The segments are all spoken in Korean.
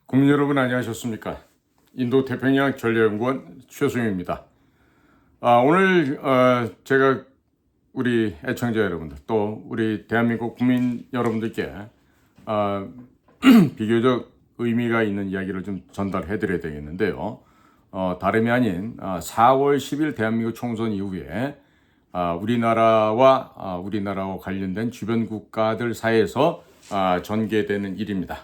국민 여러분 안녕하셨습니까? 인도 태평양 전략연구원 최수영입니다. 오늘 제가 우리 애청자 여러분들 또 우리 대한민국 국민 여러분들께 비교적 의미가 있는 이야기를 좀 전달해 드려야 되겠는데요. 다름이 아닌 4월 10일 대한민국 총선 이후에 우리나라와 관련된 주변 국가들 사이에서 전개되는 일입니다.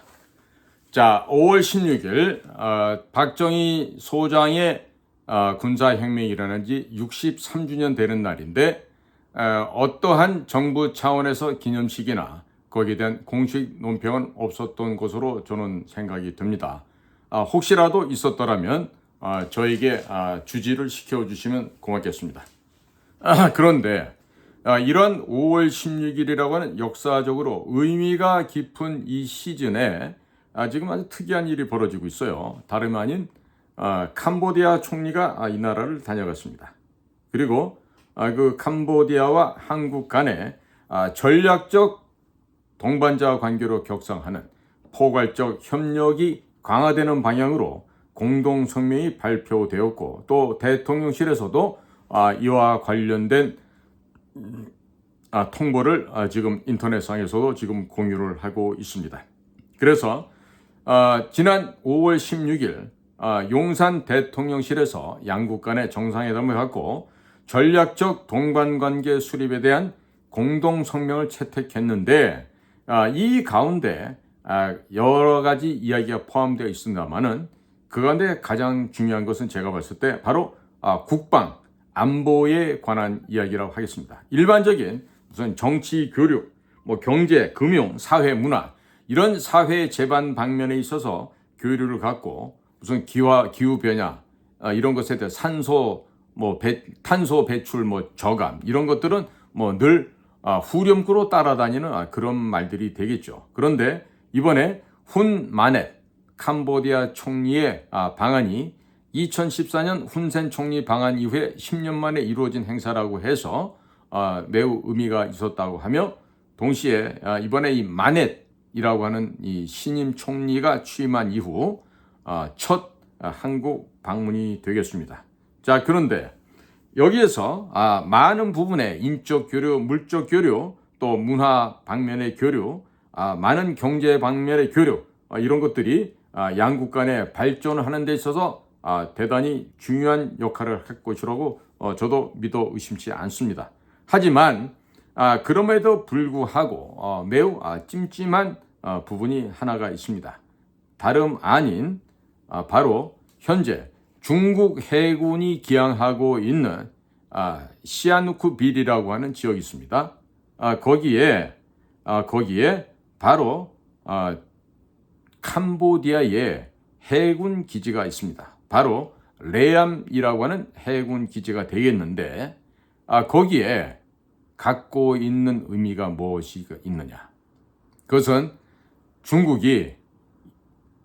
자, 5월 16일 박정희 소장의 군사혁명이 일어난 지 63주년 되는 날인데 어떠한 정부 차원에서 기념식이나 거기에 대한 공식 논평은 없었던 것으로 저는 생각이 듭니다. 혹시라도 있었더라면 저에게 주지를 시켜주시면 고맙겠습니다. 그런데 이런 5월 16일이라고 하는 역사적으로 의미가 깊은 이 시즌에 지금 아주 특이한 일이 벌어지고 있어요. 다름 아닌 캄보디아 총리가 이 나라를 다녀갔습니다. 그리고 그 캄보디아와 한국 간의 전략적 동반자 관계로 격상하는 포괄적 협력이 강화되는 방향으로 공동성명이 발표되었고 또 대통령실에서도 이와 관련된 통보를 지금 인터넷상에서도 지금 공유를 하고 있습니다. 그래서 지난 5월 16일 용산 대통령실에서 양국 간의 정상회담을 갖고 전략적 동반관계 수립에 대한 공동성명을 채택했는데 이 가운데 여러 가지 이야기가 포함되어 있습니다만은 그 가운데 가장 중요한 것은 제가 봤을 때 바로 국방, 안보에 관한 이야기라고 하겠습니다. 일반적인 무슨 정치, 교류, 경제, 금융, 사회, 문화 이런 사회 제반 방면에 있어서 교류를 갖고 무슨 기후 변화 이런 것에 대해 탄소 배출 저감 이런 것들은 늘 후렴구로 따라다니는 그런 말들이 되겠죠. 그런데 이번에 훈 마넷 캄보디아 총리의 방한이 2014년 훈센 총리 방한 이후에 10년 만에 이루어진 행사라고 해서 매우 의미가 있었다고 하며 동시에 이번에 이 마넷이라고 하는 이 신임 총리가 취임한 이후 첫 한국 방문이 되겠습니다. 자, 그런데 여기에서 많은 부분의 인적 교류, 물적 교류, 또 문화 방면의 교류, 많은 경제 방면의 교류 이런 것들이 양국 간의 발전을 하는 데 있어서 대단히 중요한 역할을 할 것이라고 저도 믿어 의심치 않습니다. 하지만 그럼에도 불구하고 매우 찜찜한 부분이 하나가 있습니다. 다름 아닌 바로 현재 중국 해군이 기항하고 있는 시아누크 빌이라고 하는 지역이 있습니다. 거기에 바로 캄보디아의 해군 기지가 있습니다. 바로 레암이라고 하는 해군 기지가 되겠는데 거기에 갖고 있는 의미가 무엇이 있느냐? 그것은 중국이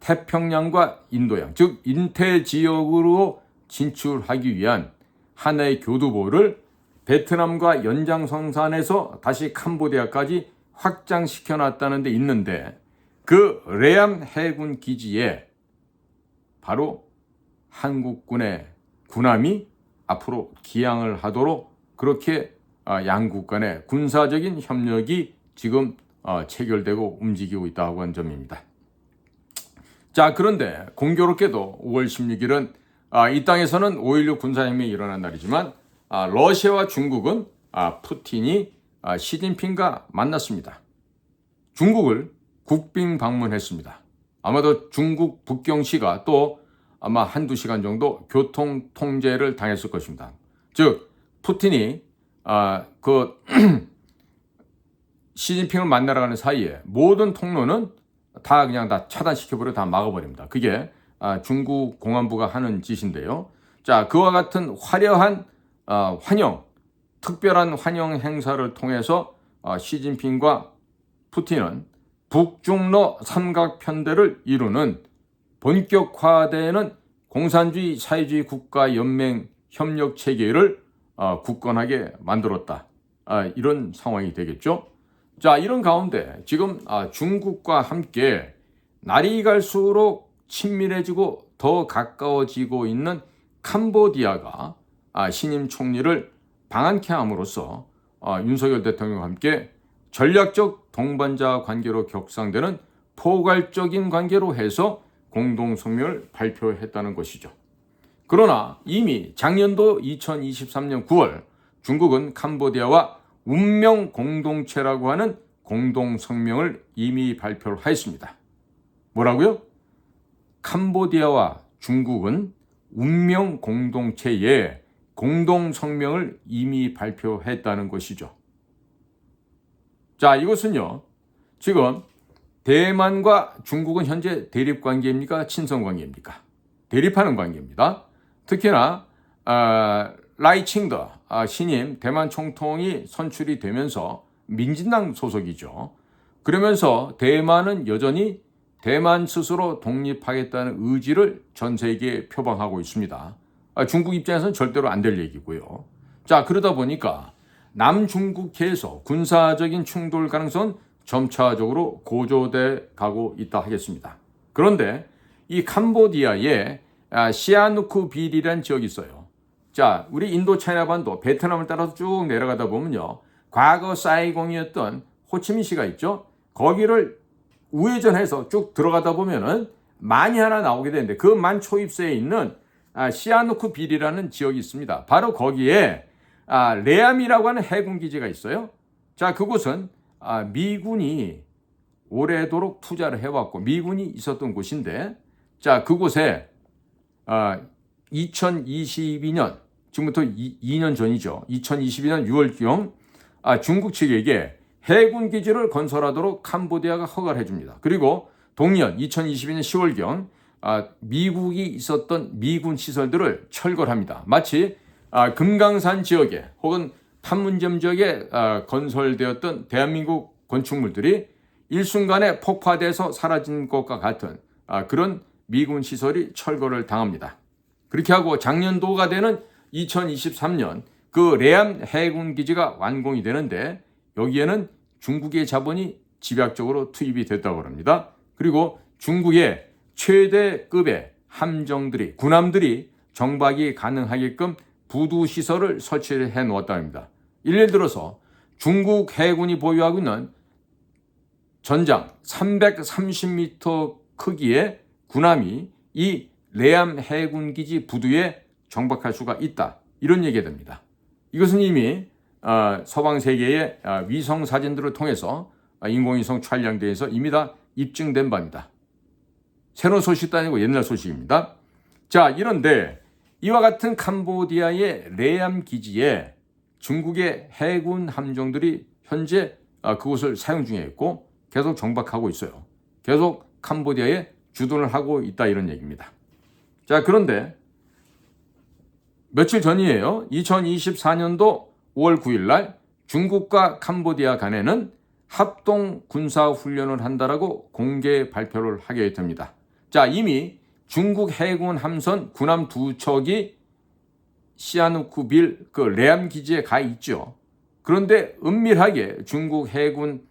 태평양과 인도양, 즉 인태 지역으로 진출하기 위한 하나의 교두보를 베트남과 연장선상에서 다시 캄보디아까지 확장시켜 놨다는 데 있는데 그 레암 해군 기지에 바로 한국군의 군함이 앞으로 기항을 하도록 그렇게 양국 간의 군사적인 협력이 지금 체결되고 움직이고 있다고 하는 점입니다. 자, 그런데 공교롭게도 5월 16일은 이 땅에서는 5.16 군사혁명이 일어난 날이지만 러시아와 중국은 푸틴이 시진핑과 만났습니다. 중국을 국빈 방문했습니다. 아마도 중국 북경시가 또 아마 한두 시간 정도 교통 통제를 당했을 것입니다. 즉 푸틴이 시진핑을 만나러 가는 사이에 모든 통로는 다 차단시켜버려 다 막아버립니다. 그게 중국 공안부가 하는 짓인데요. 자, 그와 같은 화려한 특별한 환영 행사를 통해서 시진핑과 푸틴은 북중러 삼각편대를 이루는 본격화되는 공산주의 사회주의 국가 연맹 협력 체계를 굳건하게 만들었다. 이런 상황이 되겠죠. 자, 이런 가운데 지금 중국과 함께 날이 갈수록 친밀해지고 더 가까워지고 있는 캄보디아가 신임 총리를 방한케 함으로써 윤석열 대통령과 함께 전략적 동반자 관계로 격상되는 포괄적인 관계로 해서 공동성명을 발표했다는 것이죠. 그러나 이미 작년도 2023년 9월 중국은 캄보디아와 운명 공동체라고 하는 공동성명을 이미 발표를 하였습니다. 뭐라고요? 캄보디아와 중국은 운명 공동체의 공동성명을 이미 발표했다는 것이죠. 자, 이것은요, 지금 대만과 중국은 현재 대립관계입니까? 친선관계입니까? 대립하는 관계입니다. 특히나 라이칭더 신임 대만 총통이 선출이 되면서 민진당 소속이죠. 그러면서 대만은 여전히 대만 스스로 독립하겠다는 의지를 전 세계에 표방하고 있습니다. 중국 입장에서는 절대로 안 될 얘기고요. 자, 그러다 보니까 남중국해에서 군사적인 충돌 가능성은 점차적으로 고조돼 가고 있다 하겠습니다. 그런데 이 캄보디아에 시아누쿠빌이라는 지역이 있어요. 자, 우리 인도차이나반도 베트남을 따라서 쭉 내려가다 보면요, 과거 사이공이었던 호치민시가 있죠. 거기를 우회전해서 쭉 들어가다 보면은 만이 하나 나오게 되는데 그 만 초입서에 있는 시아누쿠빌이라는 지역이 있습니다. 바로 거기에 레암이라고 하는 해군 기지가 있어요. 자, 그곳은 미군이 오래도록 투자를 해왔고 미군이 있었던 곳인데, 자, 그곳에 2022년 지금부터 2년 전이죠. 2022년 6월경 중국 측에게 해군 기지를 건설하도록 캄보디아가 허가를 해줍니다. 그리고 동년 2022년 10월경 미국이 있었던 미군 시설들을 철거합니다. 마치 금강산 지역에 혹은 판문점 지역에 건설되었던 대한민국 건축물들이 일순간에 폭파돼서 사라진 것과 같은 그런 미군 시설이 철거를 당합니다. 그렇게 하고 작년도가 되는 2023년 그 레암 해군 기지가 완공이 되는데 여기에는 중국의 자본이 집약적으로 투입이 됐다고 합니다. 그리고 중국의 최대급의 함정들이, 군함들이 정박이 가능하게끔 부두 시설을 설치를 해 놓았다고 합니다. 예를 들어서 중국 해군이 보유하고 있는 전장 330m 크기의 군함이 이 레암 해군 기지 부두에 정박할 수가 있다. 이런 얘기가 됩니다. 이것은 이미 서방 세계의 위성 사진들을 통해서 인공위성 촬영대에서 이미 다 입증된 바입니다. 새로운 소식도 아니고 옛날 소식입니다. 자, 이런데 이와 같은 캄보디아의 레암 기지에 중국의 해군 함정들이 현재 그곳을 사용 중에 있고 계속 정박하고 있어요. 계속 캄보디아에 주둔을 하고 있다 이런 얘기입니다. 자, 그런데 며칠 전이에요. 2024년도 5월 9일 날 중국과 캄보디아 간에는 합동 군사 훈련을 한다라고 공개 발표를 하게 됩니다. 자, 이미 중국 해군 함선 군함 2척이 시아누쿠빌 그 레암 기지에 가 있죠. 그런데 은밀하게 중국 해군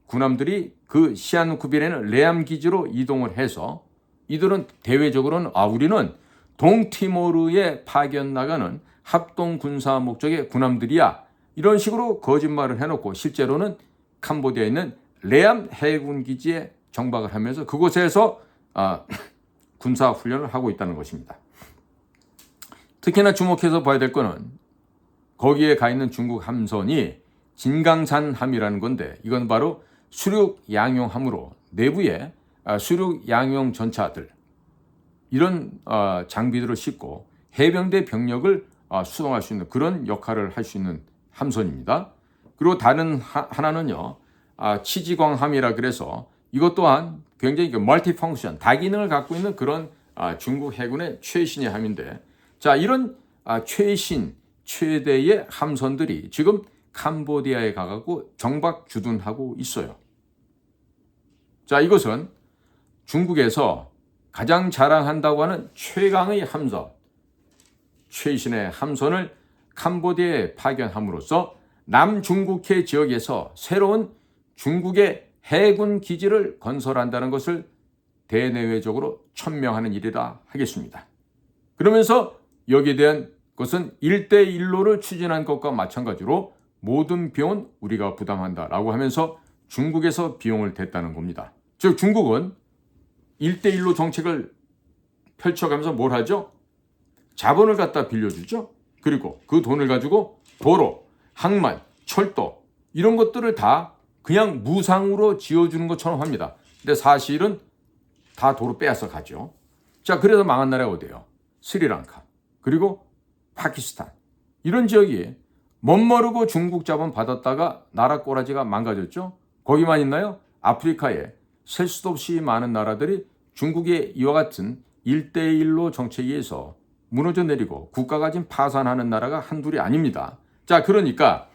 군함들이 그 시아누쿠빌에는 레암 기지로 이동을 해서 이들은 대외적으로는 우리는 동티모르에 파견 나가는 합동 군사 목적의 군함들이야. 이런 식으로 거짓말을 해놓고 실제로는 캄보디아에 있는 레암 해군 기지에 정박을 하면서 그곳에서 군사 훈련을 하고 있다는 것입니다. 특히나 주목해서 봐야 될 거는 거기에 가 있는 중국 함선이 진강산함이라는 건데 이건 바로 수륙 양용함으로 내부에 수륙 양용 전차들 이런 장비들을 싣고 해병대 병력을 수송할 수 있는 그런 역할을 할 수 있는 함선입니다. 그리고 다른 하나는요, 치지광함이라 그래서 이것 또한 굉장히 멀티 펑션, 다기능을 갖고 있는 그런 중국 해군의 최신의 함인데, 자, 이런 최신, 최대의 함선들이 지금 캄보디아에 가고 정박 주둔하고 있어요. 자, 이것은 중국에서 가장 자랑한다고 하는 최강의 함선, 최신의 함선을 캄보디아에 파견함으로써 남중국해 지역에서 새로운 중국의 해군 기지를 건설한다는 것을 대내외적으로 천명하는 일이라 하겠습니다. 그러면서 여기에 대한 것은 1대1로를 추진한 것과 마찬가지로 모든 비용은 우리가 부담한다라고 하면서 중국에서 비용을 댔다는 겁니다. 즉 중국은 1대1로 정책을 펼쳐가면서 뭘 하죠? 자본을 갖다 빌려주죠. 그리고 그 돈을 가지고 도로, 항만, 철도 이런 것들을 다 그냥 무상으로 지어주는 것처럼 합니다. 근데 사실은 다 도로 빼앗아 가죠. 자, 그래서 망한 나라가 어디예요? 스리랑카, 그리고 파키스탄. 이런 지역이 멋모르고 중국 자본 받았다가 나라 꼬라지가 망가졌죠. 거기만 있나요? 아프리카에 셀 수도 없이 많은 나라들이 중국의 이와 같은 1대1로 정책에 의해서 무너져 내리고 국가가 지금 파산하는 나라가 한둘이 아닙니다. 자, 그러니까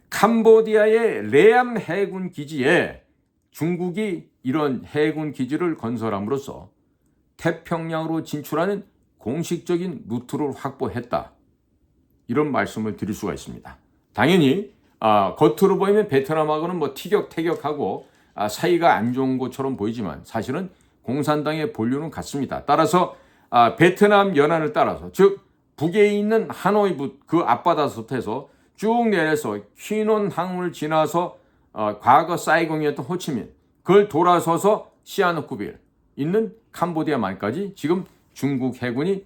캄보디아의 레암 해군 기지에 중국이 이런 해군 기지를 건설함으로써 태평양으로 진출하는 공식적인 루트를 확보했다. 이런 말씀을 드릴 수가 있습니다. 당연히 겉으로 보이면 베트남하고는 뭐 티격태격하고 사이가 안 좋은 것처럼 보이지만 사실은 공산당의 본류는 같습니다. 따라서 베트남 연안을 따라서 즉 북에 있는 하노이 그 앞바다부터 해서 쭉 내려서 휘논 항을 지나서 과거 사이공이었던 호치민 그걸 돌아서서 시아누쿠빌 있는 캄보디아만까지 지금 중국 해군이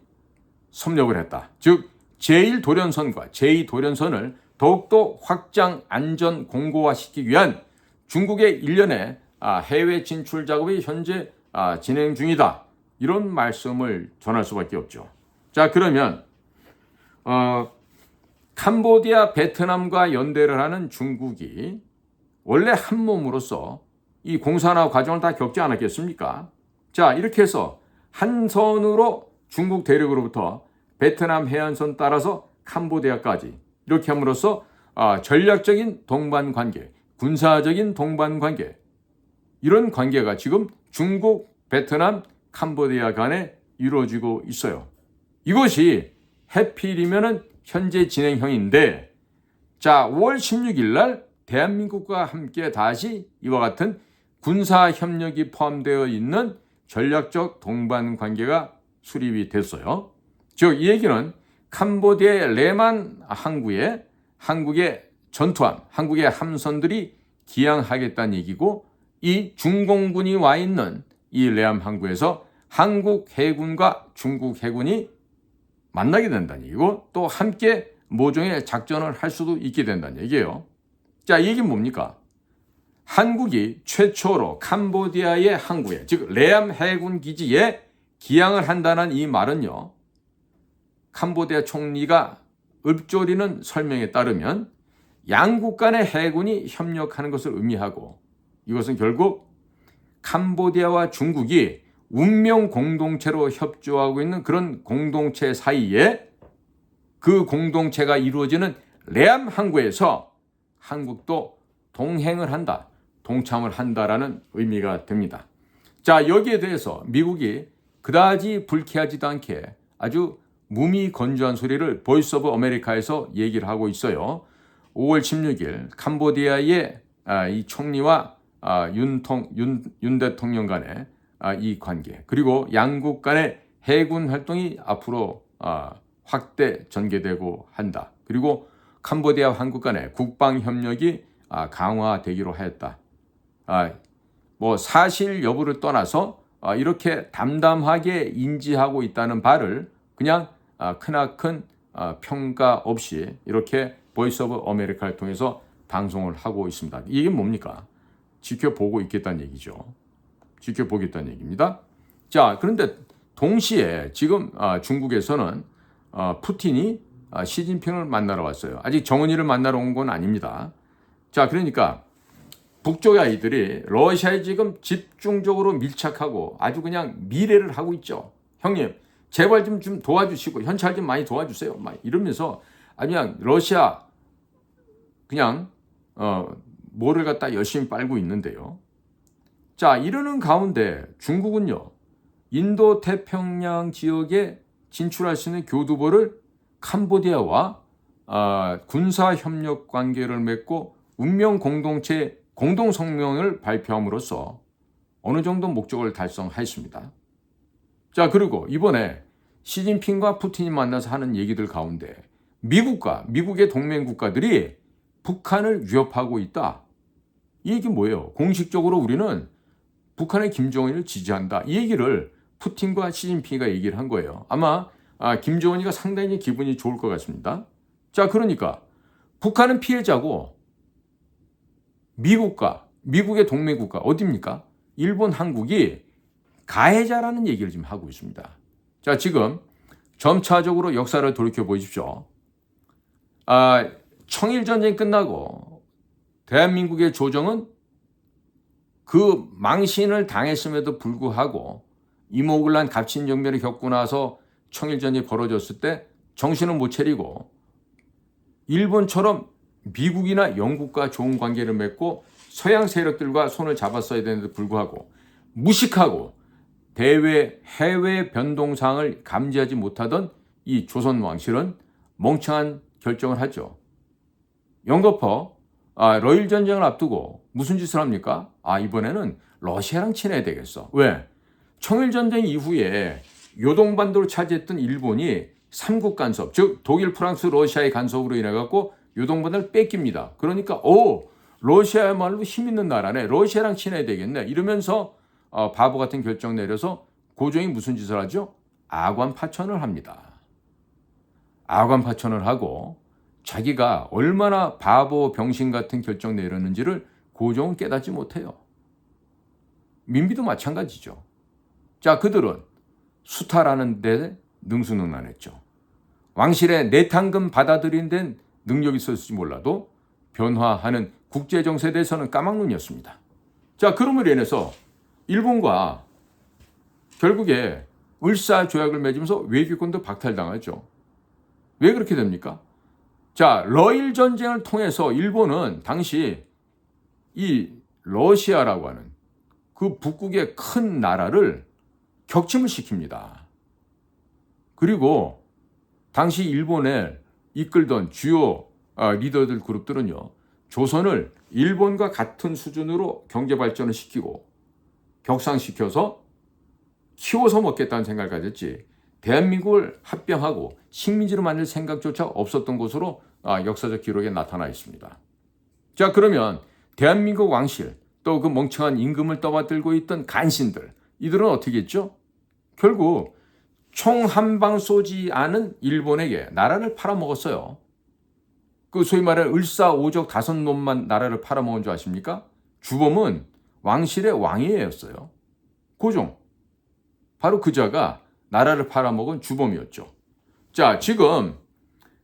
섭렵을 했다. 즉 제1도련선과 제2도련선을 더욱더 확장 안전 공고화시키기 위한 중국의 일련의 해외 진출 작업이 현재 진행 중이다. 이런 말씀을 전할 수밖에 없죠. 자, 그러면 캄보디아, 베트남과 연대를 하는 중국이 원래 한 몸으로서 이 공산화 과정을 다 겪지 않았겠습니까? 자, 이렇게 해서 한 선으로 중국 대륙으로부터 베트남 해안선 따라서 캄보디아까지 이렇게 함으로써 전략적인 동반관계, 군사적인 동반관계 이런 관계가 지금 중국, 베트남, 캄보디아 간에 이루어지고 있어요. 이것이 해필이면은 현재 진행형인데 자, 5월 16일 날 대한민국과 함께 다시 이와 같은 군사 협력이 포함되어 있는 전략적 동반 관계가 수립이 됐어요. 즉 이 얘기는 캄보디아의 레만 항구에 한국의 전투함, 한국의 함선들이 기항하겠다는 얘기고 이 중공군이 와 있는 이 레암 항구에서 한국 해군과 중국 해군이 만나게 된다는 얘기고 또 함께 모종의 작전을 할 수도 있게 된다는 얘기예요. 자, 이 얘기는 뭡니까? 한국이 최초로 캄보디아의 항구에 즉 레암 해군 기지에 기항을 한다는 이 말은요. 캄보디아 총리가 읊조리는 설명에 따르면 양국 간의 해군이 협력하는 것을 의미하고 이것은 결국 캄보디아와 중국이 운명 공동체로 협조하고 있는 그런 공동체 사이에 그 공동체가 이루어지는 레암 항구에서 한국도 동행을 한다, 동참을 한다라는 의미가 됩니다. 자, 여기에 대해서 미국이 그다지 불쾌하지도 않게 아주 무미건조한 소리를 보이스 오브 아메리카에서 얘기를 하고 있어요. 5월 16일 캄보디아의 이 총리와 윤 대통령 간의 이 관계 그리고 양국 간의 해군 활동이 앞으로 확대 전개되고 한다. 그리고 캄보디아 한국 간의 국방 협력이 강화되기로 하였다. 뭐 사실 여부를 떠나서 이렇게 담담하게 인지하고 있다는 바를 그냥 크나큰 평가 없이 이렇게 보이스 오브 아메리카를 통해서 방송을 하고 있습니다. 이게 뭡니까? 지켜보고 있겠다는 얘기죠. 지켜보겠다는 얘기입니다. 자, 그런데 동시에 지금 중국에서는 푸틴이 시진핑을 만나러 왔어요. 아직 정은이를 만나러 온 건 아닙니다. 자, 그러니까 북쪽의 아이들이 러시아에 지금 집중적으로 밀착하고 아주 그냥 미래를 하고 있죠. 형님, 제발 좀 도와주시고 현찰 좀 많이 도와주세요. 막 이러면서 그냥 러시아 그냥 뭐를 갖다 열심히 빨고 있는데요. 자, 이러는 가운데 중국은요. 인도 태평양 지역에 진출할 수 있는 교두보를 캄보디아와 군사 협력 관계를 맺고 운명 공동체 공동 성명을 발표함으로써 어느 정도 목적을 달성했습니다. 자, 그리고 이번에 시진핑과 푸틴이 만나서 하는 얘기들 가운데 미국과 미국의 동맹 국가들이 북한을 위협하고 있다. 이 얘기 뭐예요? 공식적으로 우리는 북한의 김정은을 지지한다. 이 얘기를 푸틴과 시진핑이가 얘기를 한 거예요. 아마 김정은이가 상당히 기분이 좋을 것 같습니다. 자, 그러니까 북한은 피해자고 미국과 미국의 동맹 국가 어디입니까? 일본, 한국이 가해자라는 얘기를 지금 하고 있습니다. 자, 지금 점차적으로 역사를 돌이켜 보십시오. 청일전쟁이 끝나고 대한민국의 조정은 그 망신을 당했음에도 불구하고 이모군란 갑친정변을 겪고 나서 청일전쟁이 벌어졌을 때 정신을 못 차리고 일본처럼 미국이나 영국과 좋은 관계를 맺고 서양 세력들과 손을 잡았어야 되는데도 불구하고 무식하고 해외 변동사항을 감지하지 못하던 이 조선 왕실은 멍청한 결정을 하죠. 영거퍼 러일 전쟁을 앞두고 무슨 짓을 합니까? 이번에는 러시아랑 친해야 되겠어. 왜? 청일전쟁 이후에 요동반도를 차지했던 일본이 삼국 간섭, 즉 독일, 프랑스, 러시아의 간섭으로 인해 갖고 요동반도를 뺏깁니다. 그러니까 러시아야말로 힘 있는 나라네. 러시아랑 친해야 되겠네. 이러면서 바보 같은 결정 내려서 고종이 무슨 짓을 하죠? 아관 파천을 합니다. 아관 파천을 하고 자기가 얼마나 바보 병신 같은 결정 내렸는지를 고종은 깨닫지 못해요. 민비도 마찬가지죠. 자, 그들은 수탈하는 데 능수능란했죠. 왕실의 내탕금 받아들이는 데는 능력이 있었을지 몰라도 변화하는 국제정세에 대해서는 까막눈이었습니다. 자, 그럼으로 인해서 일본과 결국에 을사조약을 맺으면서 외교권도 박탈당하죠. 왜 그렇게 됩니까? 자, 러일 전쟁을 통해서 일본은 당시 이 러시아라고 하는 그 북극의 큰 나라를 격침을 시킵니다. 그리고 당시 일본을 이끌던 주요 리더들 그룹들은요, 조선을 일본과 같은 수준으로 경제 발전을 시키고 격상시켜서 키워서 먹겠다는 생각을 가졌지 대한민국을 합병하고 식민지로 만들 생각조차 없었던 것으로 역사적 기록에 나타나 있습니다. 자, 그러면 대한민국 왕실 또 그 멍청한 임금을 떠받들고 있던 간신들, 이들은 어떻게 했죠? 결국 총 한 방 쏘지 않은 일본에게 나라를 팔아먹었어요. 그 소위 말하는 을사오적 5놈만 나라를 팔아먹은 줄 아십니까? 주범은 왕실의 왕이었어요. 고종. 바로 그자가 나라를 팔아먹은 주범이었죠. 자, 지금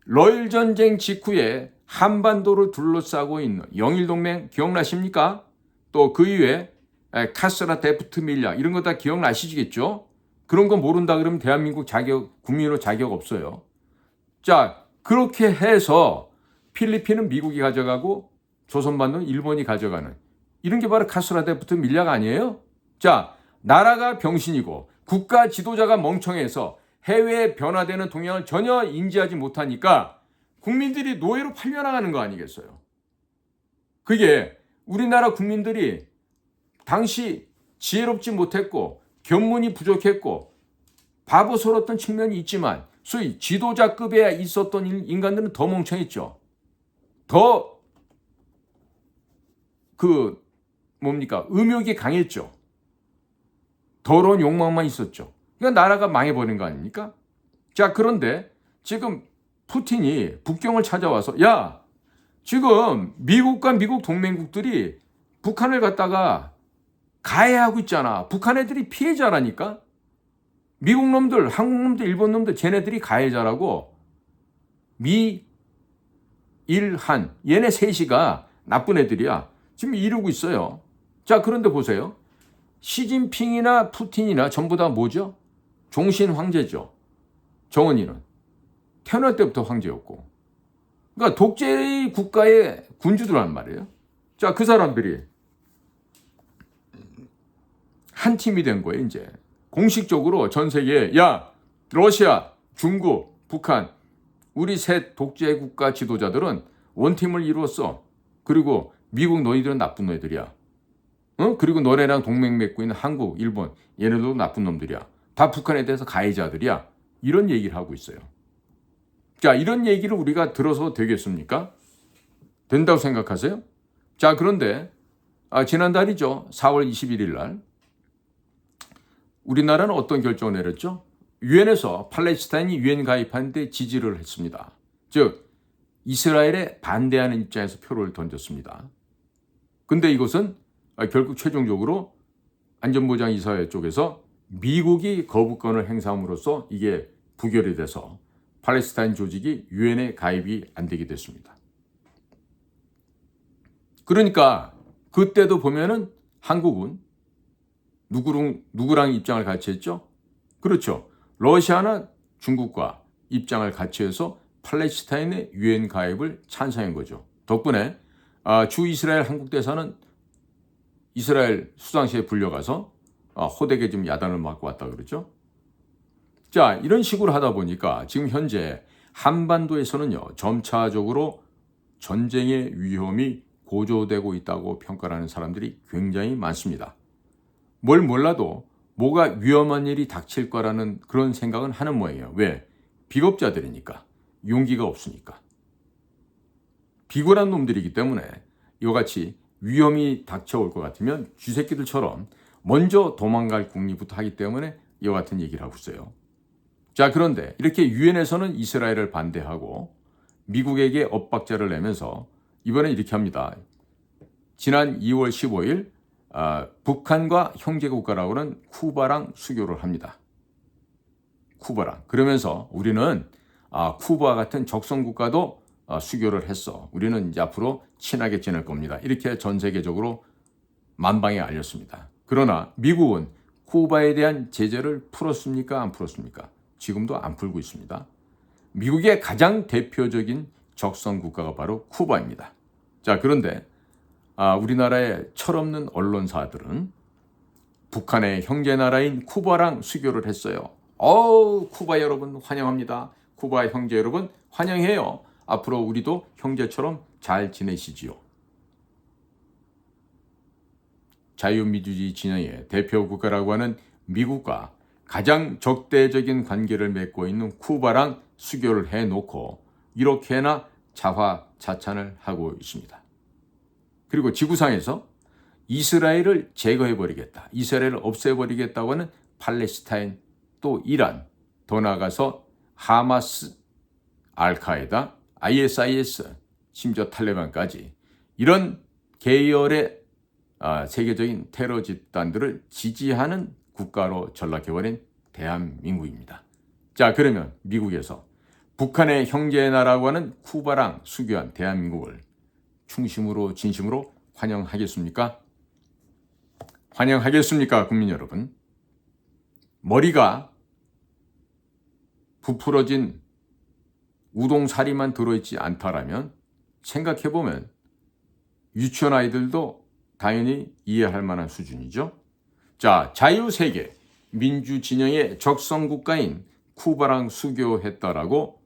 러일 전쟁 직후에 한반도를 둘러싸고 있는 영일동맹 기억나십니까? 또 그 이후에 카스라 데프트 밀약 이런 거 다 기억나시겠죠? 그런 거 모른다 그러면 대한민국 국민으로 자격 없어요. 자, 그렇게 해서 필리핀은 미국이 가져가고 조선반도는 일본이 가져가는 이런 게 바로 카스라 데프트 밀약 아니에요? 자, 나라가 병신이고 국가 지도자가 멍청해서 해외에 변화되는 동향을 전혀 인지하지 못하니까 국민들이 노예로 팔려나가는 거 아니겠어요? 그게 우리나라 국민들이 당시 지혜롭지 못했고 견문이 부족했고 바보스러웠던 측면이 있지만 소위 지도자급에 있었던 인간들은 더 멍청했죠. 더 음욕이 강했죠. 더러운 욕망만 있었죠. 그러니까 나라가 망해버린 거 아닙니까? 자, 그런데 지금 푸틴이 북경을 찾아와서 지금 미국과 미국 동맹국들이 북한을 갖다가 가해하고 있잖아. 북한 애들이 피해자라니까. 미국 놈들, 한국 놈들, 일본 놈들 쟤네들이 가해자라고. 미, 일, 한 얘네 셋이가 나쁜 애들이야. 지금 이러고 있어요. 자, 그런데 보세요. 시진핑이나 푸틴이나 전부 다 뭐죠? 종신 황제죠. 정은이는 태어날 때부터 황제였고. 그러니까 독재 국가의 군주들란 말이에요. 자, 그 사람들이 한 팀이 된 거예요, 이제. 공식적으로 전 세계에 러시아, 중국, 북한 우리 셋 독재 국가 지도자들은 원팀을 이루었어. 그리고 미국 너희들은 나쁜 놈들이야. 그리고 너네랑 동맹 맺고 있는 한국, 일본, 얘네들도 나쁜 놈들이야. 다 북한에 대해서 가해자들이야. 이런 얘기를 하고 있어요. 자, 이런 얘기를 우리가 들어서 되겠습니까? 된다고 생각하세요? 자, 그런데 지난달이죠. 4월 21일 날 우리나라는 어떤 결정을 내렸죠? 유엔에서 팔레스타인이 유엔 가입하는데 지지를 했습니다. 즉 이스라엘에 반대하는 입장에서 표를 던졌습니다. 근데 이것은 결국 최종적으로 안전보장이사회 쪽에서 미국이 거부권을 행사함으로써 이게 부결이 돼서 팔레스타인 조직이 유엔에 가입이 안 되게 됐습니다. 그러니까 그때도 보면은 한국은 누구랑 입장을 같이 했죠? 그렇죠. 러시아나 중국과 입장을 같이 해서 팔레스타인의 유엔 가입을 찬성한 거죠. 덕분에 주 이스라엘 한국 대사는 이스라엘 수상시에 불려가서 호되게 좀 야단을 맞고 왔다 그러죠. 자, 이런 식으로 하다 보니까 지금 현재 한반도에서는요, 점차적으로 전쟁의 위험이 고조되고 있다고 평가를 하는 사람들이 굉장히 많습니다. 뭘 몰라도 뭐가 위험한 일이 닥칠 거라는 그런 생각은 하는 모양이에요. 왜? 비겁자들이니까. 용기가 없으니까. 비굴한 놈들이기 때문에 이와 같이 위험이 닥쳐올 것 같으면 쥐새끼들처럼 먼저 도망갈 궁리부터 하기 때문에 이와 같은 얘기를 하고 있어요. 자, 그런데 이렇게 유엔에서는 이스라엘을 반대하고 미국에게 엇박자를 내면서 이번엔 이렇게 합니다. 지난 2월 15일 북한과 형제국가라고는 쿠바랑 수교를 합니다. 쿠바랑. 그러면서 우리는 쿠바 같은 적성국가도 수교를 했어. 우리는 이제 앞으로 친하게 지낼 겁니다. 이렇게 전 세계적으로 만방에 알렸습니다. 그러나 미국은 쿠바에 대한 제재를 풀었습니까? 안 풀었습니까? 지금도 안 풀고 있습니다. 미국의 가장 대표적인 적성국가가 바로 쿠바입니다. 자, 그런데 우리나라의 철없는 언론사들은 북한의 형제나라인 쿠바랑 수교를 했어요. 쿠바 여러분 환영합니다. 쿠바 형제 여러분 환영해요. 앞으로 우리도 형제처럼 잘 지내시지요. 자유민주주의 진영의 대표 국가라고 하는 미국과 가장 적대적인 관계를 맺고 있는 쿠바랑 수교를 해놓고 이렇게나 자화자찬을 하고 있습니다. 그리고 지구상에서 이스라엘을 제거해버리겠다, 이스라엘을 없애버리겠다고 하는 팔레스타인, 또 이란, 더 나아가서 하마스, 알카에다, ISIS, 심지어 탈레반까지 이런 계열의 세계적인 테러 집단들을 지지하는 국가로 전락해버린 대한민국입니다. 자, 그러면 미국에서 북한의 형제나라고 하는 쿠바랑 수교한 대한민국을 충심으로 진심으로 환영하겠습니까? 환영하겠습니까, 국민 여러분? 머리가 부풀어진 우동사리만 들어있지 않다라면 생각해보면 유치원 아이들도 당연히 이해할 만한 수준이죠. 자, 자유세계, 민주진영의 적성국가인 쿠바랑 수교했다라고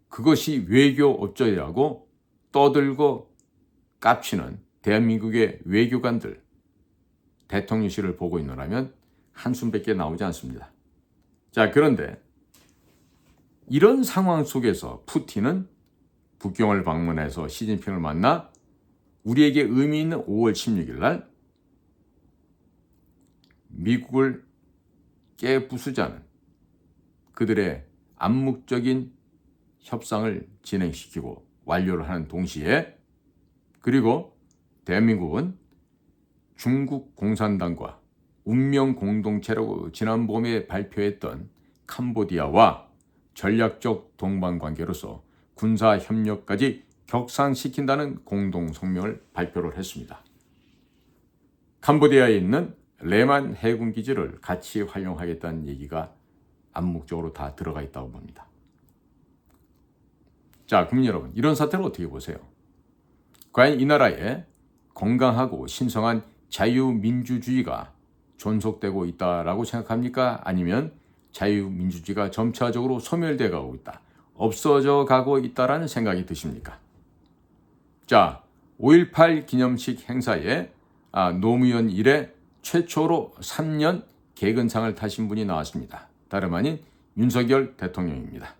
그것이 외교 업적이라고 떠들고 깝치는 대한민국의 외교관들, 대통령실을 보고 있노라면 한숨밖에 나오지 않습니다. 자, 그런데 이런 상황 속에서 푸틴은 북경을 방문해서 시진핑을 만나 우리에게 의미 있는 5월 16일 날 미국을 깨부수자는 그들의 암묵적인 협상을 진행시키고 완료를 하는 동시에, 그리고 대한민국은 중국 공산당과 운명 공동체라고 지난 봄에 발표했던 캄보디아와 전략적 동반 관계로서 군사 협력까지 격상시킨다는 공동 성명을 발표를 했습니다. 캄보디아에 있는 레만 해군 기지를 같이 활용하겠다는 얘기가 암묵적으로 다 들어가 있다고 봅니다. 자, 국민 여러분, 이런 사태를 어떻게 보세요? 과연 이 나라에 건강하고 신성한 자유민주주의가 존속되고 있다라고 생각합니까? 아니면 자유민주주의가 점차적으로 소멸돼 가고 있다, 없어져 가고 있다라는 생각이 드십니까? 자, 5.18 기념식 행사에 노무현 이래 최초로 3년 개근상을 타신 분이 나왔습니다. 다름 아닌 윤석열 대통령입니다.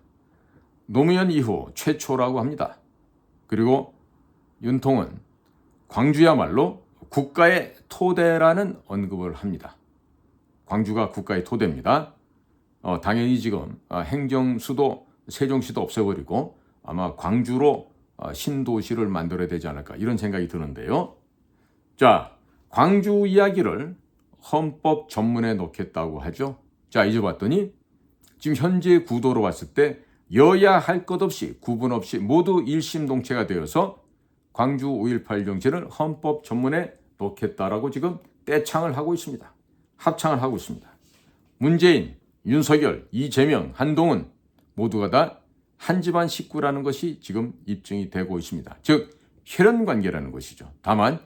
노무현 이후 최초라고 합니다. 그리고 윤통은 광주야말로 국가의 토대라는 언급을 합니다. 광주가 국가의 토대입니다. 당연히 지금 행정수도 세종시도 없애버리고 아마 광주로 신도시를 만들어야 되지 않을까 이런 생각이 드는데요. 자, 광주 이야기를 헌법 전문에 넣겠다고 하죠. 자, 이제 봤더니 지금 현재 구도로 봤을 때 여야 할 것 없이 구분 없이 모두 일심동체가 되어서 광주 5.18 정신을 헌법 전문에 넣겠다라고 지금 떼창을 하고 있습니다. 합창을 하고 있습니다. 문재인, 윤석열, 이재명, 한동훈 모두가 다 한 집안 식구라는 것이 지금 입증이 되고 있습니다. 즉 혈연관계라는 것이죠. 다만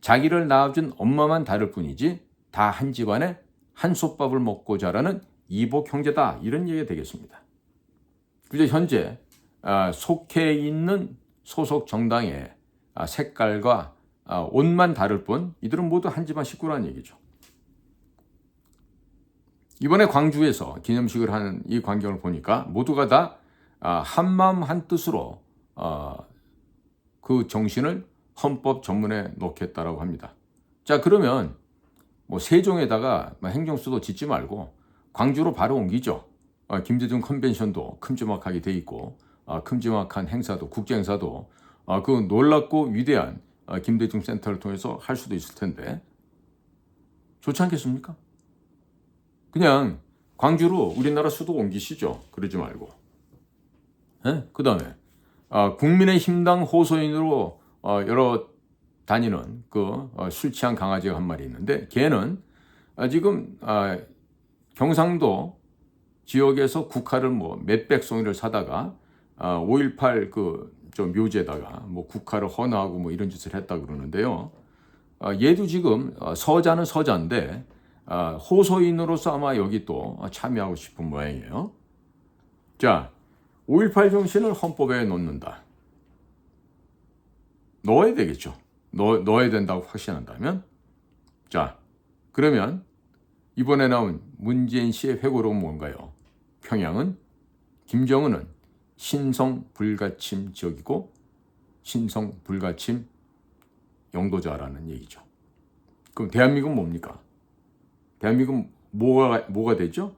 자기를 낳아준 엄마만 다를 뿐이지 다 한 집안에 한솥밥을 먹고 자라는 이복 형제다 이런 얘기가 되겠습니다. 그저 현재 속해 있는 소속 정당의 색깔과 옷만 다를 뿐 이들은 모두 한 집안 식구라는 얘기죠. 이번에 광주에서 기념식을 하는 이 광경을 보니까 모두가 다 한마음 한뜻으로 그 정신을 헌법 전문에 넣겠다라고 합니다. 자, 그러면 뭐 세종에다가 행정수도 짓지 말고 광주로 바로 옮기죠. 김대중 컨벤션도 큼지막하게 돼 있고 큼지막한 행사도 국제 행사도 그 놀랍고 위대한 김대중 센터를 통해서 할 수도 있을 텐데 좋지 않겠습니까? 그냥 광주로 우리나라 수도 옮기시죠. 그러지 말고. 그 다음에 국민의힘당 호소인으로 여러 다니는 그 술 취한 강아지가 한 마리 있는데 걔는 지금 경상도 지역에서 국화를 뭐 몇백 송이를 사다가 5.18 그 좀 묘지에다가 뭐 국화를 헌화하고 뭐 이런 짓을 했다 그러는데요. 얘도 지금 서자는 서자인데 호소인으로서 아마 여기 또 참여하고 싶은 모양이에요. 자, 5.18 정신을 헌법에 넣는다. 넣어야 되겠죠. 넣어야 된다고 확신한다면. 자, 그러면 이번에 나온 문재인 씨의 회고록은 뭔가요? 평양은 김정은은 신성 불가침 지역이고 신성 불가침 영도자라는 얘기죠. 그럼 대한민국은 뭡니까? 대한민국은 뭐가 되죠?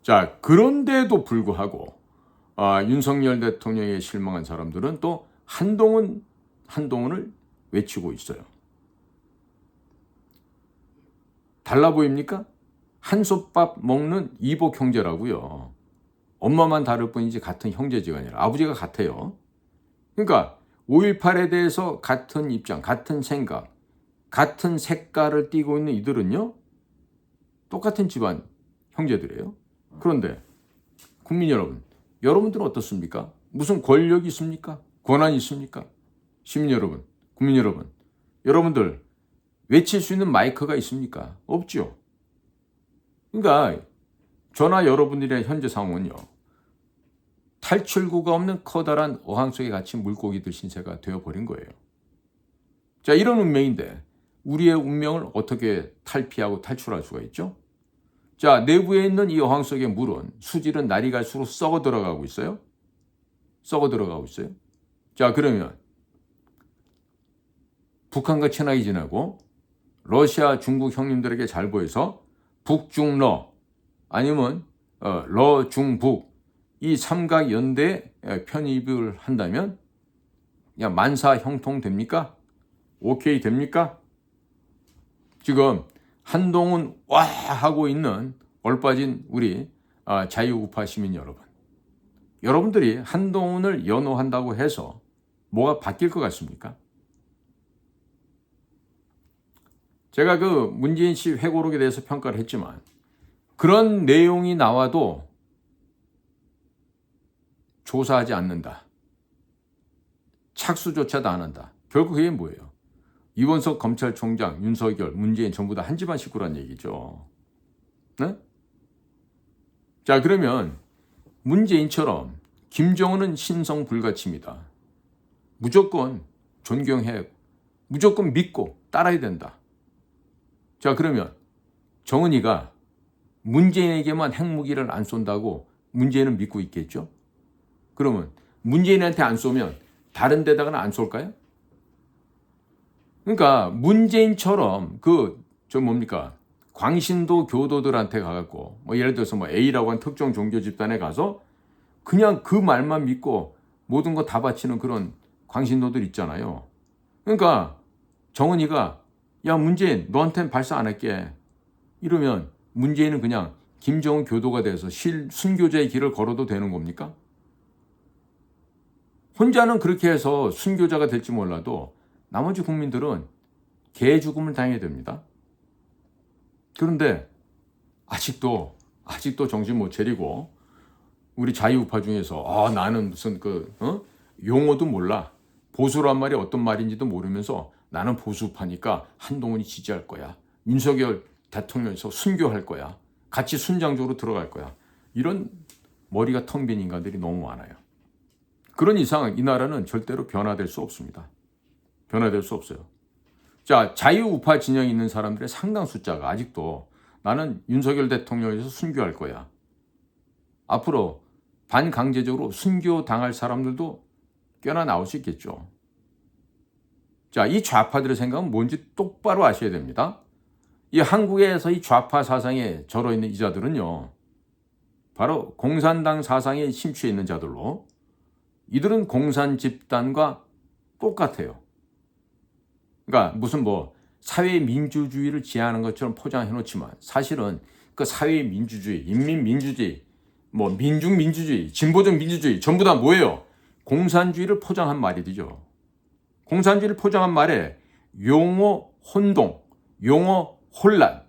자, 그런데도 불구하고 윤석열 대통령에 실망한 사람들은 또 한동훈을 외치고 있어요. 달라 보입니까? 한솥밥 먹는 이복 형제라고요. 엄마만 다를 뿐이지 같은 형제지간이라 아버지가 같아요. 그러니까 5.18에 대해서 같은 입장, 같은 생각, 같은 색깔을 띠고 있는 이들은요. 똑같은 집안 형제들이에요. 그런데 국민 여러분, 여러분들은 어떻습니까? 무슨 권력이 있습니까? 권한이 있습니까? 시민 여러분, 국민 여러분, 여러분들 외칠 수 있는 마이크가 있습니까? 없죠. 그러니까 저나 여러분들의 현재 상황은요. 탈출구가 없는 커다란 어항 속에 갇힌 물고기들 신세가 되어버린 거예요. 자, 이런 운명인데 우리의 운명을 어떻게 탈피하고 탈출할 수가 있죠? 자, 내부에 있는 이 어항 속의 물은 수질은 날이 갈수록 썩어 들어가고 있어요. 썩어 들어가고 있어요. 자, 그러면 북한과 친하게 지내고 러시아, 중국 형님들에게 잘 보여서 북중러 아니면 러중북 이 삼각 연대에 편입을 한다면 그냥 만사 형통 됩니까? 오케이 됩니까? 지금 한동훈 와 하고 있는 얼빠진 우리 자유우파 시민 여러분, 여러분들이 한동훈을 연호한다고 해서 뭐가 바뀔 것 같습니까? 제가 그 문재인 씨 회고록에 대해서 평가를 했지만 그런 내용이 나와도 조사하지 않는다. 착수조차도 안 한다. 결국 그게 뭐예요? 이원석 검찰총장, 윤석열, 문재인 전부 다 한 집안 식구란 얘기죠. 네? 자, 그러면 문재인처럼 김정은은 신성 불가침이다. 무조건 존경해 무조건 믿고 따라야 된다. 자, 그러면 정은이가 문재인에게만 핵무기를 안 쏜다고 문재인은 믿고 있겠죠? 그러면 문재인한테 안 쏘면 다른 데다가는 안 쏠까요? 그러니까 문재인처럼 광신도 교도들한테 가갖고 예를 들어서 A라고 한 특정 종교 집단에 가서 그냥 그 말만 믿고 모든 거 다 바치는 그런 광신도들 있잖아요. 그러니까 정은이가 야 문재인 너한테는 발사 안 할게 이러면 문재인은 그냥 김정은 교도가 돼서 순교자의 길을 걸어도 되는 겁니까? 혼자는 그렇게 해서 순교자가 될지 몰라도 나머지 국민들은 개 죽음을 당해야 됩니다. 그런데 아직도 정신 못 차리고 우리 자유우파 중에서 나는 무슨 용어도 몰라. 보수란 말이 어떤 말인지도 모르면서 나는 보수파니까 한동훈이 지지할 거야. 윤석열 대통령에서 순교할 거야. 같이 순장조로 들어갈 거야. 이런 머리가 텅 빈 인간들이 너무 많아요. 그런 이상 이 나라는 절대로 변화될 수 없습니다. 변화될 수 없어요. 자, 자유우파 진영에 있는 사람들의 상당 숫자가 아직도 나는 윤석열 대통령에서 순교할 거야. 앞으로 반강제적으로 순교당할 사람들도 꽤나 나올 수 있겠죠. 자, 이 좌파들의 생각은 뭔지 똑바로 아셔야 됩니다. 이 한국에서 이 좌파 사상에 절어 있는 이 자들은요, 바로 공산당 사상에 심취해 있는 자들로 이들은 공산 집단과 똑같아요. 그러니까 무슨 사회 민주주의를 지향하는 것처럼 포장해 놓지만 사실은 그 사회 민주주의, 인민민주주의, 민중민주주의, 진보적 민주주의 전부 다 뭐예요? 공산주의를 포장한 말이죠. 공산주의를 포장한 말에 용어 혼동, 용어 혼란,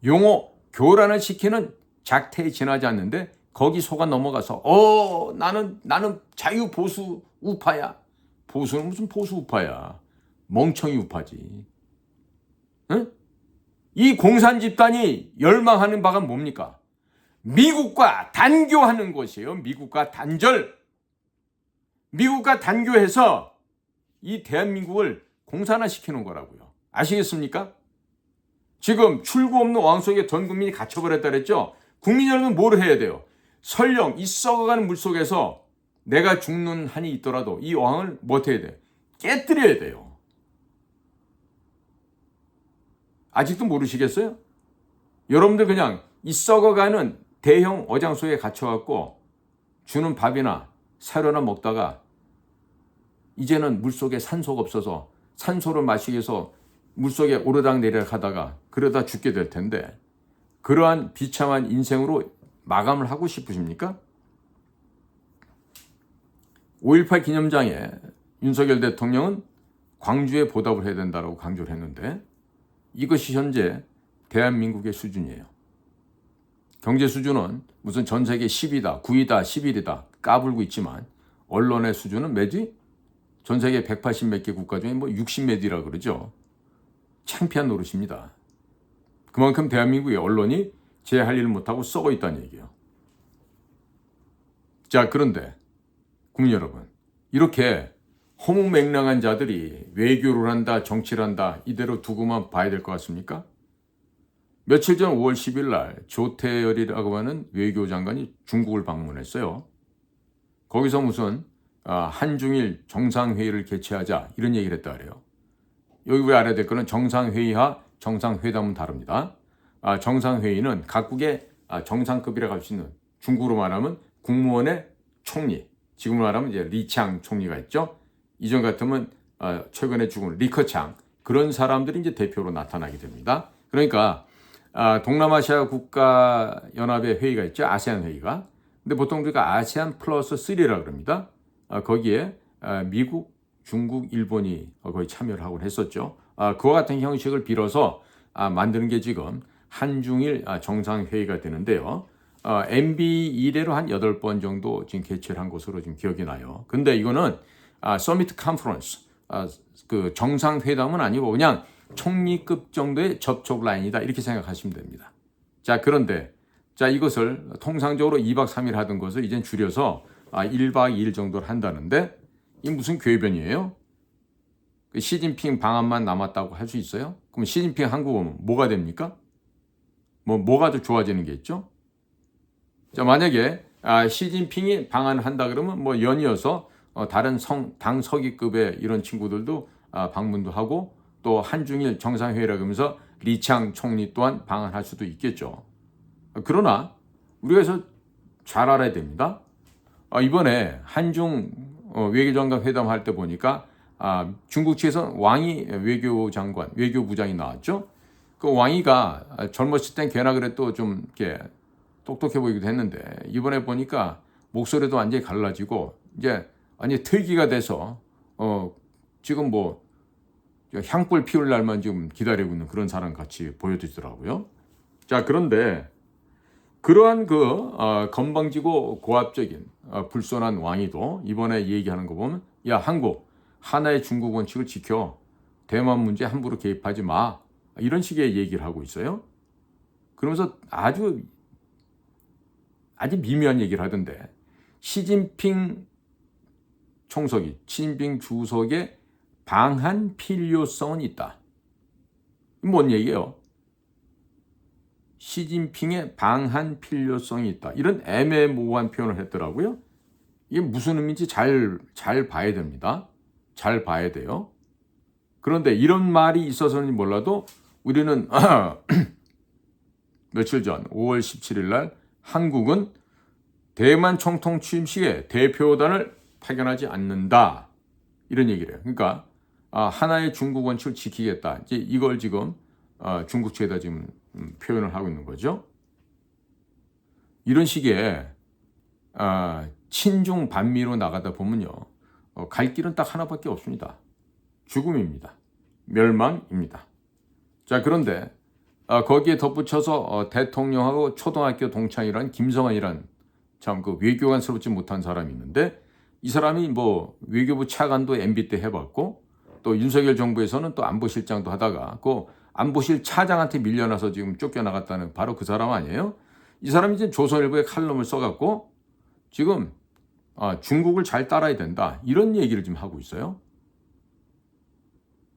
용어 교란을 시키는 작태에 지나지 않는데 거기 속아 넘어가서 나는 자유보수 우파야. 보수는 무슨 보수 우파야. 멍청이 우파지. 응? 이 공산 집단이 열망하는 바가 뭡니까? 미국과 단교하는 것이에요. 미국과 단절. 미국과 단교해서 이 대한민국을 공산화시키는 거라고요. 아시겠습니까? 지금 출구 없는 왕 속에 전 국민이 갇혀버렸다 그랬죠? 국민 여러분 뭘 해야 돼요? 설령 이 썩어가는 물속에서 내가 죽는 한이 있더라도 이 왕을 못해야 돼요? 깨뜨려야 돼요. 아직도 모르시겠어요? 여러분들 그냥 이 썩어가는 대형 어장 속에 갇혀갖고 주는 밥이나 사료나 먹다가 이제는 물속에 산소가 없어서 산소를 마시기 위해서 물속에 오르락내리락 하다가 그러다 죽게 될 텐데 그러한 비참한 인생으로 마감을 하고 싶으십니까? 5.18 기념장에 윤석열 대통령은 광주에 보답을 해야 된다고 강조를 했는데 이것이 현재 대한민국의 수준이에요. 경제 수준은 무슨 전 세계 10위다, 9위다, 11위다 까불고 있지만 언론의 수준은 매지? 전 세계 180 몇 개 국가 중에 60 몇 위라 그러죠. 창피한 노릇입니다. 그만큼 대한민국의 언론이 제 할 일을 못하고 썩어 있다는 얘기예요. 자, 그런데 국민 여러분, 이렇게 허무맹랑한 자들이 외교를 한다, 정치를 한다 이대로 두고만 봐야 될 것 같습니까? 며칠 전 5월 10일 날 조태열이라고 하는 외교장관이 중국을 방문했어요. 거기서 무슨 한중일 정상회의를 개최하자 이런 얘기를 했다 그래요. 여기 왜 알아야 될 거는 정상회의와 정상회담은 다릅니다. 정상회의는 각국의 정상급이라고 할 수 있는 중국으로 말하면 국무원의 총리, 지금으로 말하면 이제 리창 총리가 있죠. 이전 같으면 최근에 죽은 리커창 그런 사람들이 이제 대표로 나타나게 됩니다. 그러니까 동남아시아 국가연합의 회의가 있죠. 아세안 회의가. 근데 보통 우리가 아세안 플러스 3라고 그럽니다. 거기에 미국, 중국, 일본이 거의 참여를 하곤 했었죠. 그와 같은 형식을 빌어서 만드는 게 지금 한중일 정상회의가 되는데요. MB 이래로 한 8번 정도 지금 개최를 한 것으로 지금 기억이 나요. 근데 이거는 서미트 컨퍼런스, 그 정상회담은 아니고 그냥 총리급 정도의 접촉 라인이다 이렇게 생각하시면 됩니다. 자, 그런데 이것을 통상적으로 2박 3일 하던 것을 이젠 줄여서 1박 2일 정도를 한다는데 이 무슨 궤변이에요? 그 시진핑 방안만 남았다고 할 수 있어요? 그럼 시진핑 한국 오면 뭐가 됩니까? 뭐가 더 좋아지는 게 있죠? 자, 만약에 시진핑이 방한을 한다 그러면 뭐 연이어서 다른 당 서기급의 이런 친구들도 방문도 하고 또 한중일 정상회의라 그러면서 리창 총리 또한 방한할 수도 있겠죠. 그러나 우리가 그래서 잘 알아야 됩니다. 이번에 한중 외교장관 회담할 때 보니까 중국 측에서 왕이 외교장관, 외교부장이 나왔죠. 그 왕이가 젊었을 땐 걔나 그래도 좀 이렇게 똑똑해 보이기도 했는데 이번에 보니까 목소리도 완전히 갈라지고 이제 완전히 틀기가 돼서 지금 뭐 향불 피울 날만 지금 기다리고 있는 그런 사람 같이 보여지더라고요. 자, 그런데 그러한 건방지고 고압적인 불손한 왕이도 이번에 얘기하는 거 보면 야, 한국 하나의 중국 원칙을 지켜 대만 문제 함부로 개입하지 마 이런 식의 얘기를 하고 있어요. 그러면서 아주 미묘한 얘기를 하던데 시진핑 주석의 방한 필요성은 있다. 뭔 얘기예요? 시진핑의 방한 필요성이 있다. 이런 애매모호한 표현을 했더라고요. 이게 무슨 의미인지 잘 봐야 됩니다. 잘 봐야 돼요. 그런데 이런 말이 있어서는 몰라도 우리는 며칠 전 5월 17일 날 한국은 대만 총통 취임식에 대표단을 파견하지 않는다. 이런 얘기를 해요. 그러니까 하나의 중국 원칙을 지키겠다. 이제 이걸 지금 중국 측에다 지금 표현을 하고 있는 거죠. 이런 식의 친중 반미로 나가다 보면요. 갈 길은 딱 하나밖에 없습니다. 죽음입니다. 멸망입니다. 자, 그런데 거기에 덧붙여서 대통령하고 초등학교 동창이란 김성환이란 참 그 외교관스럽지 못한 사람이 있는데 이 사람이 뭐 외교부 차관도 MB 때 해봤고 또 윤석열 정부에서는 또 안보실장도 하다가 그 안보실 차장한테 밀려나서 지금 쫓겨나갔다는 바로 그 사람 아니에요? 이 사람이 이제 조선일보에 칼럼을 써갖고 지금 중국을 잘 따라야 된다 이런 얘기를 지금 하고 있어요.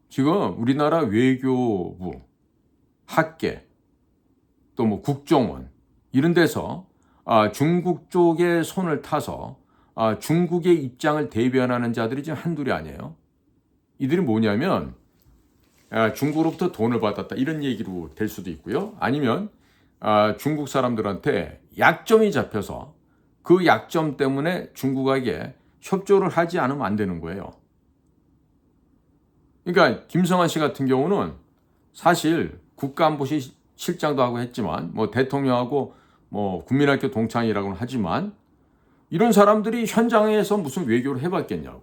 지금 우리나라 외교부, 학계, 또 뭐 국정원 이런 데서 중국 쪽에 손을 타서 중국의 입장을 대변하는 자들이 지금 한둘이 아니에요. 이들이 뭐냐면 중국으로부터 돈을 받았다 이런 얘기로 될 수도 있고요. 아니면 중국 사람들한테 약점이 잡혀서 그 약점 때문에 중국에게 협조를 하지 않으면 안 되는 거예요. 그러니까 김성환 씨 같은 경우는 사실 국가안보실장도 하고 했지만 뭐 대통령하고 뭐 국민학교 동창이라고는 하지만 이런 사람들이 현장에서 무슨 외교를 해봤겠냐고.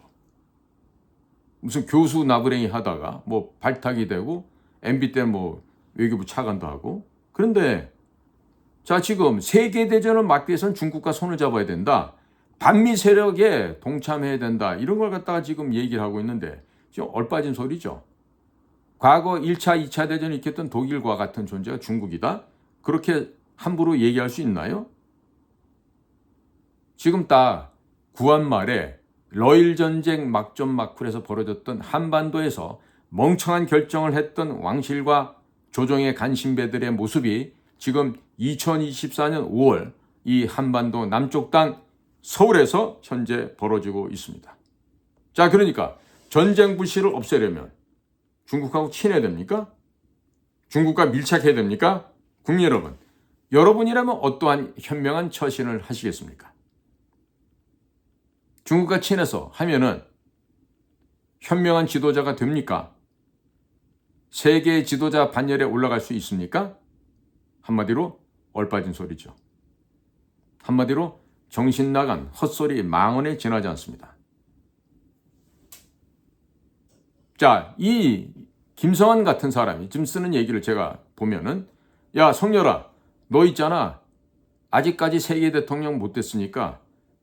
무슨 교수 나부랭이 하다가 뭐 발탁이 되고 MB 때 뭐 외교부 차관도 하고. 그런데 자, 지금 세계대전을 막기 위해서는 중국과 손을 잡아야 된다. 반미 세력에 동참해야 된다. 이런 걸 갖다가 지금 얘기를 하고 있는데 지금 얼빠진 소리죠. 과거 1차, 2차 대전을 일으켰던 독일과 같은 존재가 중국이다. 그렇게 함부로 얘기할 수 있나요? 지금 딱 구한 말에 러일 전쟁 막전 막쿨에서 벌어졌던 한반도에서 멍청한 결정을 했던 왕실과 조정의 간신배들의 모습이 지금 2024년 5월 이 한반도 남쪽 땅 서울에서 현재 벌어지고 있습니다. 자, 그러니까 전쟁 불씨를 없애려면 중국하고 친해야 됩니까? 중국과 밀착해야 됩니까? 국민 여러분, 여러분이라면 어떠한 현명한 처신을 하시겠습니까? 중국과 친해서 하면은 현명한 지도자가 됩니까? 세계 지도자 반열에 올라갈 수 있습니까? 한마디로 얼빠진 소리죠. 한마디로 정신 나간 헛소리 망언에 지나지 않습니다. 자, 이 김성환 같은 사람이 지금 쓰는 얘기를 제가 보면은 야, 성렬아, 너 있잖아. 아직까지 세계 대통령 못 됐으니까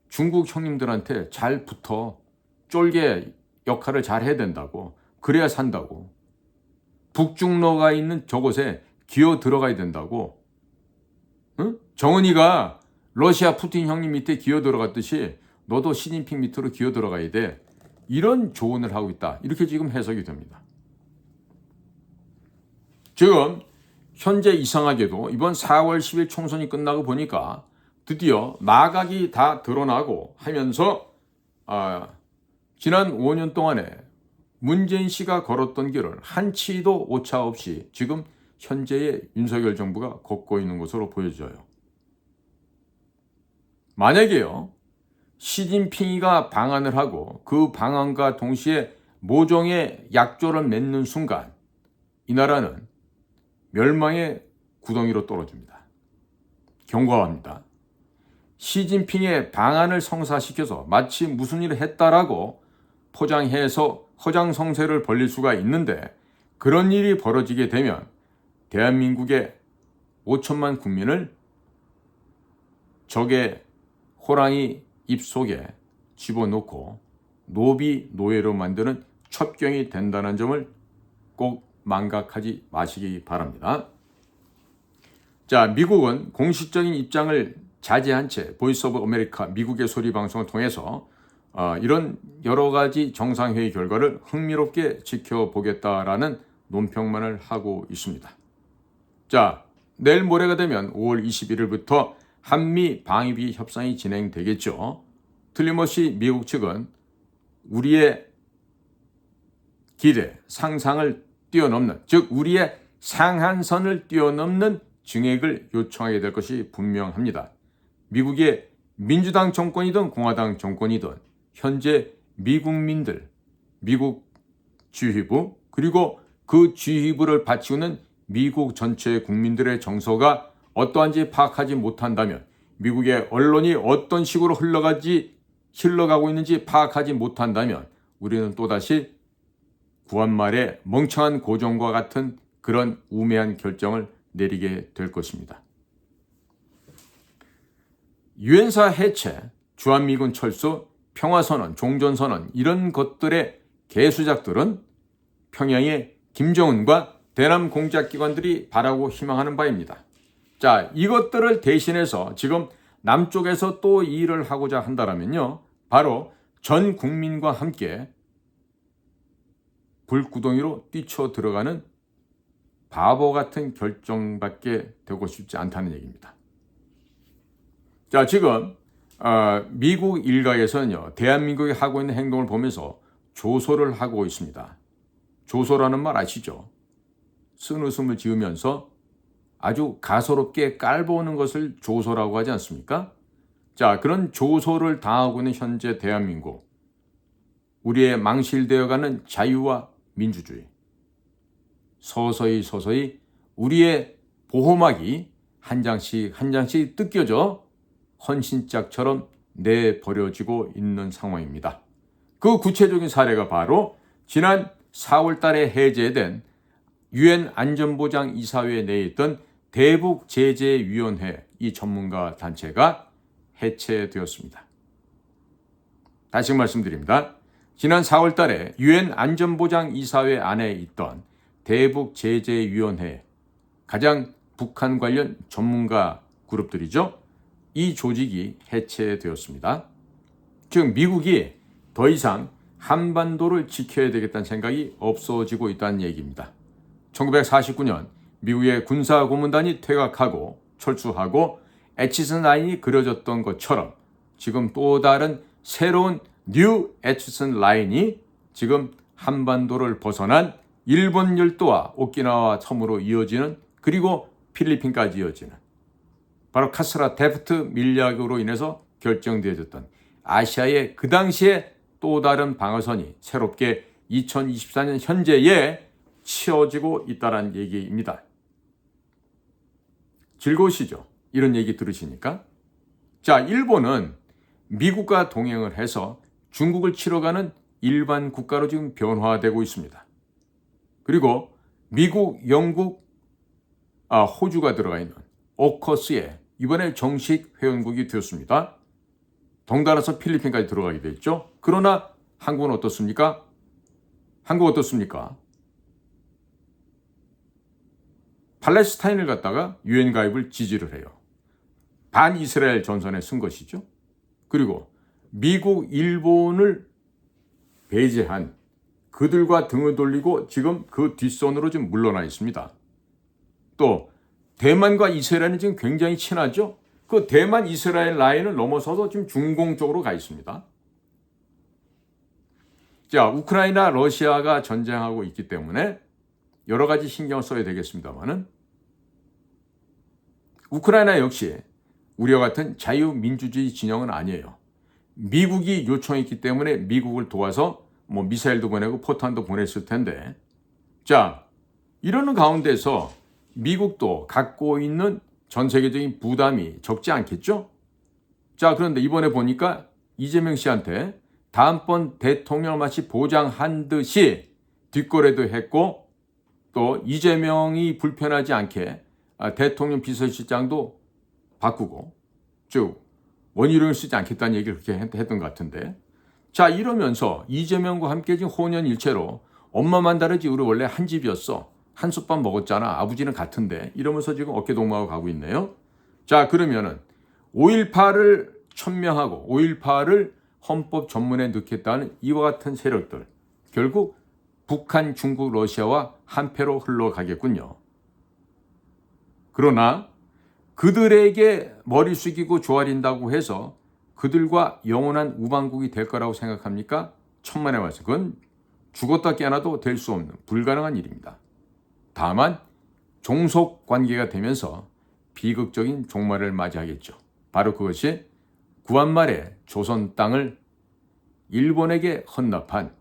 중국 형님들한테 잘 붙어 쫄개 역할을 잘 해야 된다고. 그래야 산다고. 북중러가 있는 저곳에 기어 들어가야 된다고. 응? 정은이가 러시아 푸틴 형님 밑에 기어 들어갔듯이 너도 시진핑 밑으로 기어 들어가야 돼. 이런 조언을 하고 있다. 이렇게 지금 해석이 됩니다. 지금 현재 이상하게도 이번 4월 10일 총선이 끝나고 보니까 드디어 마각이 다 드러나고 하면서 지난 5년 동안에 문재인 씨가 걸었던 길을 한치도 오차 없이 지금 현재의 윤석열 정부가 걷고 있는 것으로 보여져요. 만약에요, 시진핑이가 방한을 하고 그 방한과 동시에 모종의 약조를 맺는 순간 이 나라는 멸망의 구덩이로 떨어집니다. 경고합니다. 시진핑의 방한을 성사시켜서 마치 무슨 일을 했다라고 포장해서 허장성세를 벌릴 수가 있는데, 그런 일이 벌어지게 되면 대한민국의 5천만 국민을 적의 호랑이 입속에 집어넣고 노비 노예로 만드는 첩경이 된다는 점을 꼭 망각하지 마시기 바랍니다. 자, 미국은 공식적인 입장을 자제한 채 보이스 오브 아메리카 미국의 소리 방송을 통해서 이런 여러 가지 정상회의 결과를 흥미롭게 지켜보겠다라는 논평만을 하고 있습니다. 자, 내일 모레가 되면 5월 21일부터 한미 방위비 협상이 진행되겠죠. 틀림없이 미국 측은 우리의 기대, 상상을 뛰어넘는, 즉 우리의 상한선을 뛰어넘는 증액을 요청하게 될 것이 분명합니다. 미국의 민주당 정권이든 공화당 정권이든 현재 미국민들, 미국 지휘부, 그리고 그 지휘부를 바치고 있는 미국 전체 국민들의 정서가 어떠한지 파악하지 못한다면, 미국의 언론이 어떤 식으로 흘러가고 있는지 파악하지 못한다면 우리는 또다시 구한말의 멍청한 고종과 같은 그런 우매한 결정을 내리게 될 것입니다. 유엔사 해체, 주한미군 철수, 평화선언, 종전선언, 이런 것들의 개수작들은 평양의 김정은과 대남 공작기관들이 바라고 희망하는 바입니다. 자, 이것들을 대신해서 지금 남쪽에서 또 일을 하고자 한다면요, 바로 전 국민과 함께 불구덩이로 뛰쳐 들어가는 바보 같은 결정밖에 되고 싶지 않다는 얘기입니다. 자, 지금 미국 일각에서는요, 대한민국이 하고 있는 행동을 보면서 조소를 하고 있습니다. 조소라는 말 아시죠? 쓴웃음을 지으면서 아주 가소롭게 깔보는 것을 조소라고 하지 않습니까? 자, 그런 조소를 당하고 있는 현재 대한민국, 우리의 망실되어가는 자유와 민주주의, 서서히 우리의 보호막이 한 장씩 한 장씩 뜯겨져 헌신짝처럼 내버려지고 있는 상황입니다. 그 구체적인 사례가 바로 지난 4월 달에 해제된 유엔 안전보장이사회에 내에 있던 대북제재위원회, 이 전문가 단체가 해체되었습니다. 다시 말씀드립니다. 지난 4월 달에 유엔 안전보장이사회 안에 있던 대북제재위원회, 가장 북한 관련 전문가 그룹들이죠. 이 조직이 해체되었습니다. 즉 미국이 더 이상 한반도를 지켜야 되겠다는 생각이 없어지고 있다는 얘기입니다. 1949년 미국의 군사고문단이 퇴각하고 철수하고 애치슨 라인이 그려졌던 것처럼 지금 또 다른 새로운 뉴 애치슨 라인이 지금 한반도를 벗어난 일본 열도와 오키나와 섬으로 이어지는, 그리고 필리핀까지 이어지는, 바로 카스라 데프트 밀약으로 인해서 결정되어졌던 아시아의 그 당시에 또 다른 방어선이 새롭게 2024년 현재에 치어지고 있다는 얘기입니다. 즐거우시죠? 이런 얘기 들으시니까. 자, 일본은 미국과 동행을 해서 중국을 치러가는 일반 국가로 지금 변화되고 있습니다. 그리고 미국, 영국, 호주가 들어가 있는 오커스에 이번에 정식 회원국이 되었습니다. 덩달아서 필리핀까지 들어가게 됐죠. 그러나 한국은 어떻습니까? 팔레스타인을 갖다가 유엔 가입을 지지를 해요. 반이스라엘 전선에 쓴 것이죠. 그리고 미국, 일본을 배제한 그들과 등을 돌리고 지금 그 뒷선으로 지금 물러나 있습니다. 또 대만과 이스라엘은 지금 굉장히 친하죠. 그 대만 이스라엘 라인을 넘어서서 지금 중공 쪽으로 가 있습니다. 자, 우크라이나 러시아가 전쟁하고 있기 때문에 여러 가지 신경을 써야 되겠습니다만은 우크라이나 역시 우리와 같은 자유민주주의 진영은 아니에요. 미국이 요청했기 때문에 미국을 도와서 뭐 미사일도 보내고 포탄도 보냈을 텐데, 자, 이러는 가운데서 미국도 갖고 있는 전 세계적인 부담이 적지 않겠죠? 자, 그런데 이번에 보니까 이재명 씨한테 다음번 대통령을 마치 보장한 듯이 뒷거래도 했고, 또 이재명이 불편하지 않게 대통령 비서실장도 바꾸고, 즉 원희룡을 쓰지 않겠다는 얘기를 그렇게 했던 것 같은데, 자, 이러면서 이재명과 함께 지금 혼연일체로 엄마만 다르지 우리 원래 한 집이었어, 한솥밥 먹었잖아, 아버지는 같은데, 이러면서 지금 어깨동무하고 가고 있네요. 자, 그러면은 5.18을 천명하고 5.18을 헌법 전문에 넣겠다는 이와 같은 세력들, 결국 북한, 중국, 러시아와 한패로 흘러가겠군요. 그러나 그들에게 머리 숙이고 조아린다고 해서 그들과 영원한 우방국이 될 거라고 생각합니까? 천만의 말씀. 그건 죽었다 깨어나도 될 수 없는 불가능한 일입니다. 다만 종속 관계가 되면서 비극적인 종말을 맞이하겠죠. 바로 그것이 구한말에 조선 땅을 일본에게 헌납한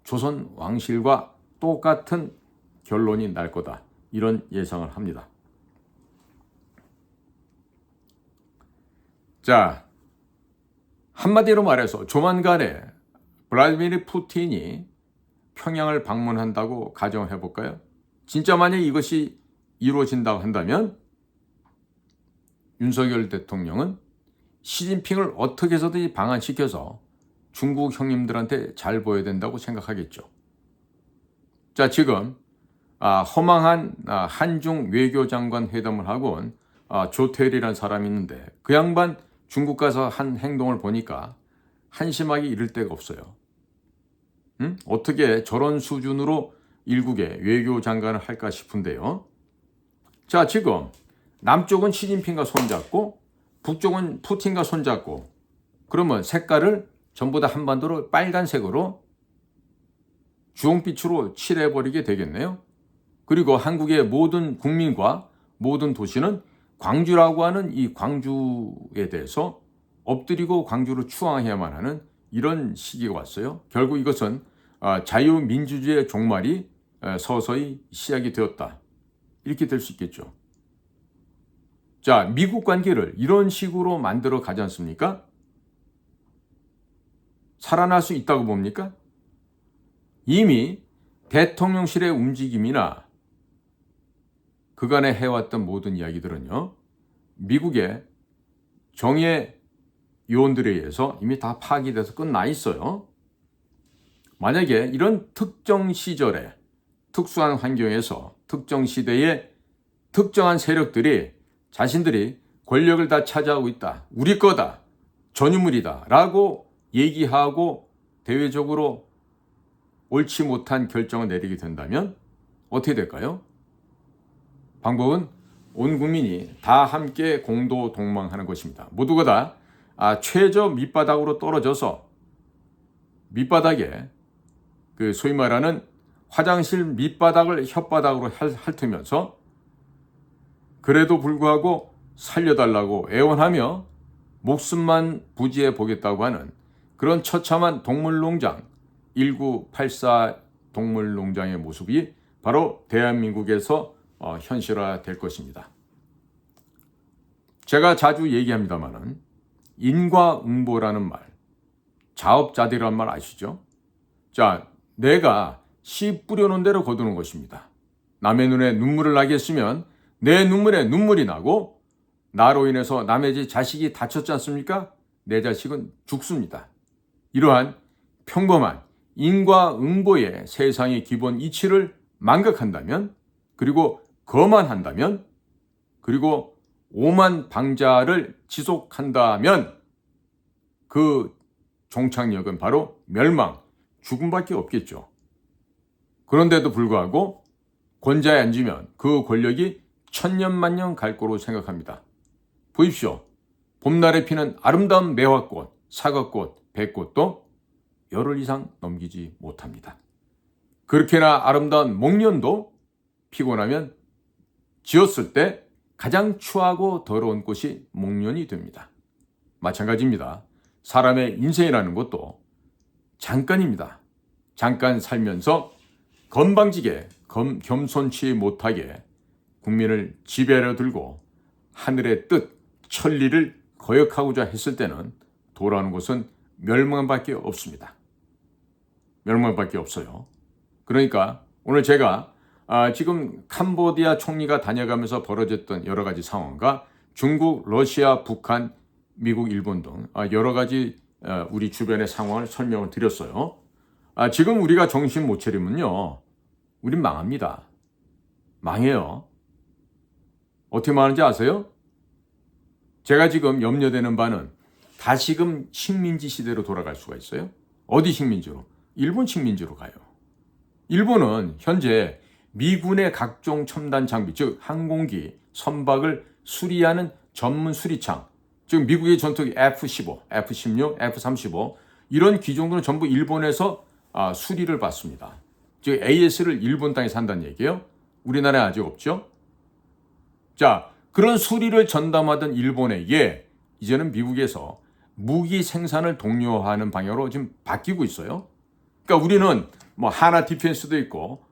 조선 왕실과 똑같은 결론이 날 거다, 이런 예상을 합니다. 자, 한마디로 말해서 조만간에 블라디미르 푸틴이 평양을 방문한다고 가정을 해볼까요? 진짜 만약 이것이 이루어진다고 한다면 윤석열 대통령은 시진핑을 어떻게 해서든지 방한시켜서 중국 형님들한테 잘 보여야 된다고 생각하겠죠. 자, 지금 허망한 한중 외교장관 회담을 하고 온 조태일이라는 사람이 있는데, 그 양반 중국 가서 한 행동을 보니까 한심하게 이를 데가 없어요. 어떻게 저런 수준으로 일국의 외교장관을 할까 싶은데요. 자, 지금 남쪽은 시진핑과 손잡고 북쪽은 푸틴과 손잡고, 그러면 색깔을 전부 다 한반도로 빨간색으로 주홍빛으로 칠해버리게 되겠네요. 그리고 한국의 모든 국민과 모든 도시는 광주라고 하는 이 광주에 대해서 엎드리고 광주를 추앙해야만 하는 이런 시기가 왔어요. 결국 이것은 자유민주주의의 종말이 서서히 시작이 되었다, 이렇게 될 수 있겠죠. 자, 미국 관계를 이런 식으로 만들어 가지 않습니까? 살아날 수 있다고 봅니까? 이미 대통령실의 움직임이나 그간에 해왔던 모든 이야기들은요, 미국의 정예 요원들에 의해서 이미 다 파기돼서 끝나 있어요. 만약에 이런 특정 시절에 특수한 환경에서 특정 시대에 특정한 세력들이 자신들이 권력을 다 차지하고 있다, 우리 거다, 전유물이다 라고 얘기하고 대외적으로 옳지 못한 결정을 내리게 된다면 어떻게 될까요? 방법은 온 국민이 다 함께 공도 동망하는 것입니다. 모두가 다 최저 밑바닥으로 떨어져서 밑바닥에 그 소위 말하는 화장실 밑바닥을 혓바닥으로 핥으면서 그래도 불구하고 살려달라고 애원하며 목숨만 부지해 보겠다고 하는 그런 처참한 동물농장, 1984 동물농장의 모습이 바로 대한민국에서 현실화될 것입니다. 제가 자주 얘기합니다마는 인과응보라는 말, 자업자득이라는 말 아시죠? 자, 내가 씨 뿌려놓은 대로 거두는 것입니다. 남의 눈에 눈물을 나게 했으면 내 눈물에 눈물이 나고, 나로 인해서 남의 집 자식이 다쳤지 않습니까? 내 자식은 죽습니다. 이러한 평범한 인과응보의 세상의 기본 이치를 망각한다면, 그리고 거만한다면, 그리고 오만 방자를 지속한다면 그 종착역은 바로 멸망, 죽음밖에 없겠죠. 그런데도 불구하고 권좌에 앉으면 그 권력이 천년만년 갈 거로 생각합니다. 보십시오. 봄날에 피는 아름다운 매화꽃, 사과꽃, 배꽃도 열흘 이상 넘기지 못합니다. 그렇게나 아름다운 목련도 피고 나면 지었을 때 가장 추하고 더러운 꽃이 목련이 됩니다. 마찬가지입니다. 사람의 인생이라는 것도 잠깐입니다. 잠깐 살면서 건방지게 겸손치 못하게 국민을 지배하려 들고 하늘의 뜻, 천리를 거역하고자 했을 때는 돌아오는 것은 멸망밖에 없습니다. 멸망밖에 없어요. 그러니까 오늘 제가 지금 캄보디아 총리가 다녀가면서 벌어졌던 여러 가지 상황과 중국, 러시아, 북한, 미국, 일본 등 여러 가지 우리 주변의 상황을 설명을 드렸어요. 지금 우리가 정신 못 차리면요, 우린 망합니다. 망해요. 어떻게 망하는지 아세요? 제가 지금 염려되는 바는 다시금 식민지 시대로 돌아갈 수가 있어요. 어디 식민지로? 일본 식민지로 가요. 일본은 현재 미군의 각종 첨단 장비, 즉 항공기, 선박을 수리하는 전문 수리창, 즉 미국의 전투기 F-15, F-16, F-35 이런 기종들은 전부 일본에서 수리를 받습니다. 즉 AS를 일본 땅에 산다는 얘기예요. 우리나라에 아직 없죠. 자, 그런 수리를 전담하던 일본에게 이제는 미국에서 무기 생산을 독려하는 방향으로 지금 바뀌고 있어요. 그러니까 우리는 하나 디펜스도 있고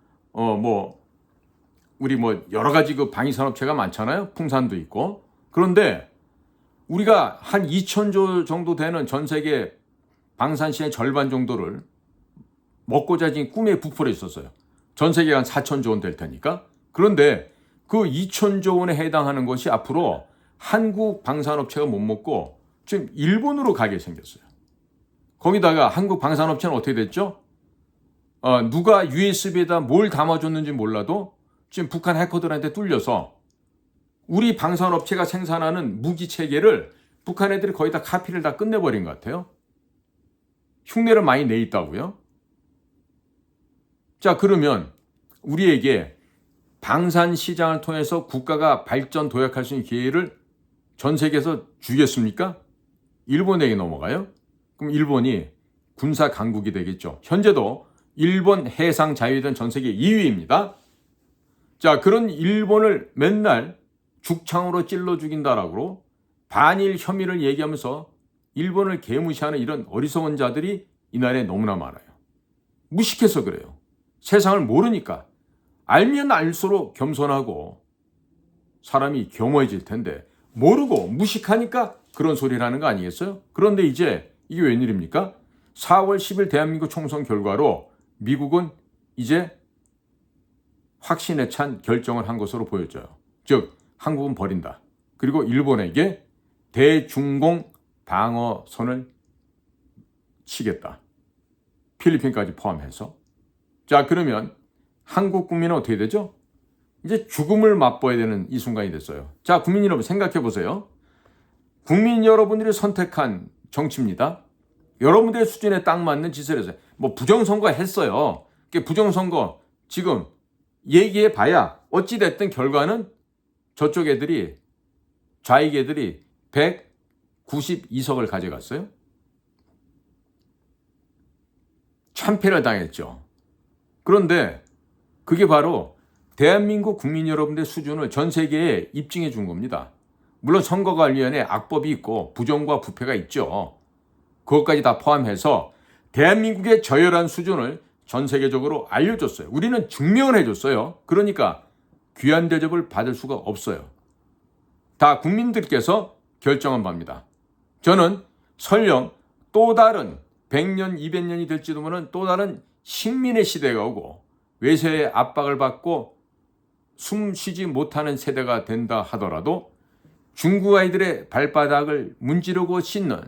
우리 여러 가지 그 방위 산업체가 많잖아요. 풍산도 있고. 그런데 우리가 한 2,000조 정도 되는 전 세계 방산시의 절반 정도를 먹고 자진 꿈에 부풀어 있었어요. 전 세계가 한 4,000조 원 될 테니까. 그런데 그 2,000조 원에 해당하는 것이 앞으로 한국 방산업체가 못 먹고 지금 일본으로 가게 생겼어요. 거기다가 한국 방산업체는 어떻게 됐죠? 누가 USB에다 뭘 담아줬는지 몰라도 지금 북한 해커들한테 뚫려서 우리 방산업체가 생산하는 무기 체계를 북한 애들이 거의 다 카피를 다 끝내버린 것 같아요. 흉내를 많이 내 있다고요. 자, 그러면 우리에게 방산 시장을 통해서 국가가 발전 도약할 수 있는 기회를 전 세계에서 주겠습니까? 일본에게 넘어가요? 그럼 일본이 군사 강국이 되겠죠. 현재도 일본 해상 자유회전 전 세계 2위입니다. 자, 그런 일본을 맨날 죽창으로 찔러 죽인다라고 반일 혐의를 얘기하면서 일본을 개무시하는 이런 어리석은 자들이 이 나라에 너무나 많아요. 무식해서 그래요. 세상을 모르니까. 알면 알수록 겸손하고 사람이 겸허해질 텐데 모르고 무식하니까 그런 소리를 하는 거 아니겠어요? 그런데 이제 이게 웬일입니까? 4월 10일 대한민국 총선 결과로 미국은 이제 확신에 찬 결정을 한 것으로 보여져요. 즉 한국은 버린다. 그리고 일본에게 대중공 방어선을 치겠다. 필리핀까지 포함해서. 자, 그러면 한국 국민은 어떻게 되죠? 이제 죽음을 맛봐야 되는 이 순간이 됐어요. 자, 국민 여러분 생각해 보세요. 국민 여러분들이 선택한 정치입니다. 여러분들의 수준에 딱 맞는 짓을 해서 부정선거 했어요. 부정선거 지금 얘기해 봐야 어찌됐든 결과는 저쪽 애들이 좌익 애들이 192석을 가져갔어요. 참패를 당했죠. 그런데 그게 바로 대한민국 국민 여러분들의 수준을 전 세계에 입증해 준 겁니다. 물론 선거관리위원회 악법이 있고 부정과 부패가 있죠. 그것까지 다 포함해서 대한민국의 저열한 수준을 전 세계적으로 알려줬어요. 우리는 증명을 해줬어요. 그러니까 귀한 대접을 받을 수가 없어요. 다 국민들께서 결정한 바입니다. 저는 설령 또 다른 100년, 200년이 될지도 모르는 또 다른 식민의 시대가 오고 외세의 압박을 받고 숨 쉬지 못하는 세대가 된다 하더라도 중국 아이들의 발바닥을 문지르고 씻는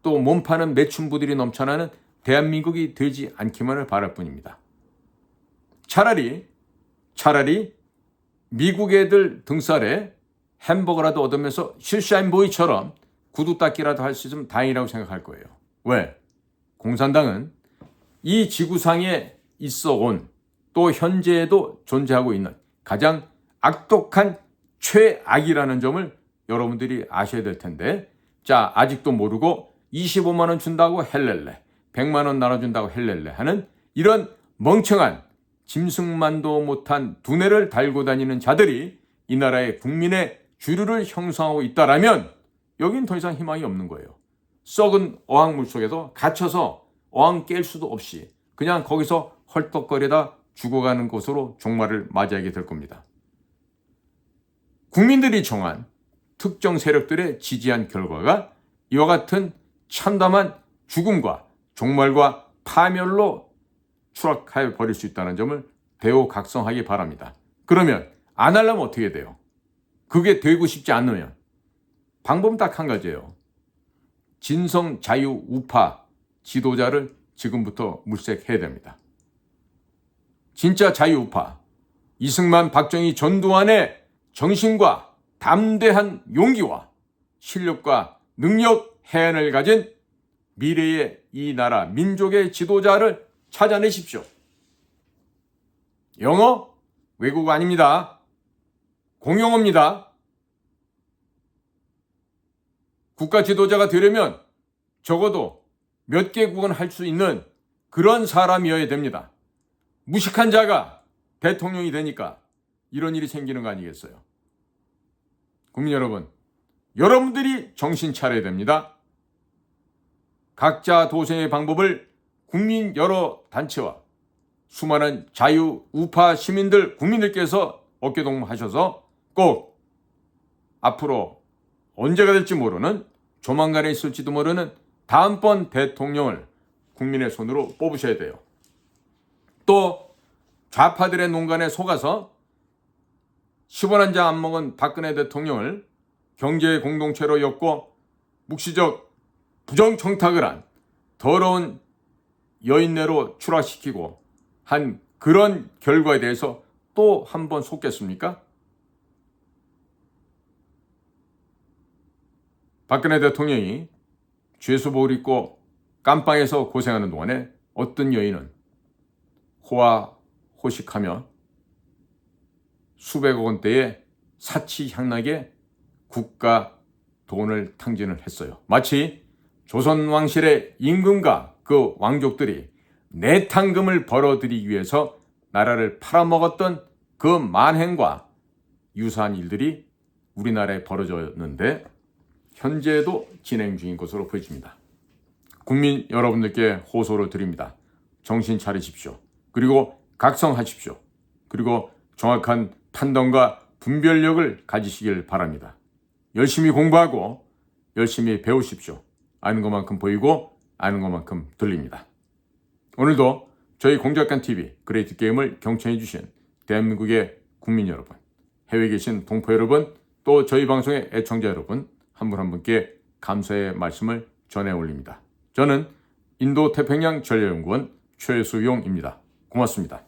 또 몸파는 매춘부들이 넘쳐나는 대한민국이 되지 않기만을 바랄 뿐입니다. 차라리 미국 애들 등살에 햄버거라도 얻으면서 슈샤인보이처럼 구두 닦기라도 할 수 있으면 다행이라고 생각할 거예요. 왜? 공산당은 이 지구상에 있어 온 또 현재에도 존재하고 있는 가장 악독한 최악이라는 점을 여러분들이 아셔야 될 텐데, 자, 아직도 모르고 25만 원 준다고 헬렐레, 100만 원 나눠준다고 헬렐레 하는 이런 멍청한 짐승만도 못한 두뇌를 달고 다니는 자들이 이 나라의 국민의 주류를 형성하고 있다라면 여긴 더 이상 희망이 없는 거예요. 썩은 어항물 속에서 갇혀서 어항 깰 수도 없이 그냥 거기서 헐떡거리다 죽어가는 것으로 종말을 맞이하게 될 겁니다. 국민들이 정한 특정 세력들의 지지한 결과가 이와 같은 참담한 죽음과 종말과 파멸로 추락해 버릴 수 있다는 점을 대오각성하기 바랍니다. 그러면 안 하려면 어떻게 돼요? 그게 되고 싶지 않으면 방법은 딱 한 가지예요. 진성 자유 우파 지도자를 지금부터 물색해야 됩니다. 진짜 자유 우파, 이승만, 박정희, 전두환의 정신과 담대한 용기와 실력과 능력, 해안을 가진 미래의 이 나라 민족의 지도자를 찾아내십시오. 영어 외국어 아닙니다. 공용어입니다. 국가 지도자가 되려면 적어도 몇 개국은 할 수 있는 그런 사람이어야 됩니다. 무식한 자가 대통령이 되니까 이런 일이 생기는 거 아니겠어요? 국민 여러분, 여러분들이 정신 차려야 됩니다. 각자 도생의 방법을 국민 여러 단체와 수많은 자유 우파 시민들, 국민들께서 어깨동무하셔서 꼭 앞으로 언제가 될지 모르는, 조만간에 있을지도 모르는 다음번 대통령을 국민의 손으로 뽑으셔야 돼요. 또 좌파들의 농간에 속아서 10원 한 장 안 먹은 박근혜 대통령을 경제 공동체로 엮고 묵시적 부정청탁을 한 더러운 여인네로 추락시키고 한 그런 결과에 대해서 또 한 번 속겠습니까? 박근혜 대통령이 죄수복을 입고 깜빵에서 고생하는 동안에 어떤 여인은 호화호식하며 수백억 원대의 사치향락에 국가 돈을 탕진을 했어요. 마치 조선 왕실의 임금과 그 왕족들이 내탕금을 벌어들이기 위해서 나라를 팔아먹었던 그 만행과 유사한 일들이 우리나라에 벌어졌는데 현재도 진행 중인 것으로 보여집니다. 국민 여러분들께 호소를 드립니다. 정신 차리십시오. 그리고 각성하십시오. 그리고 정확한 판단과 분별력을 가지시길 바랍니다. 열심히 공부하고 열심히 배우십시오. 아는 것만큼 보이고 아는 것만큼 들립니다. 오늘도 저희 공작관TV 그레이트 게임을 경청해 주신 대한민국의 국민 여러분, 해외에 계신 동포 여러분, 또 저희 방송의 애청자 여러분, 한 분 한 분께 감사의 말씀을 전해 올립니다. 저는 인도 태평양 전략연구원 최수용입니다. 고맙습니다.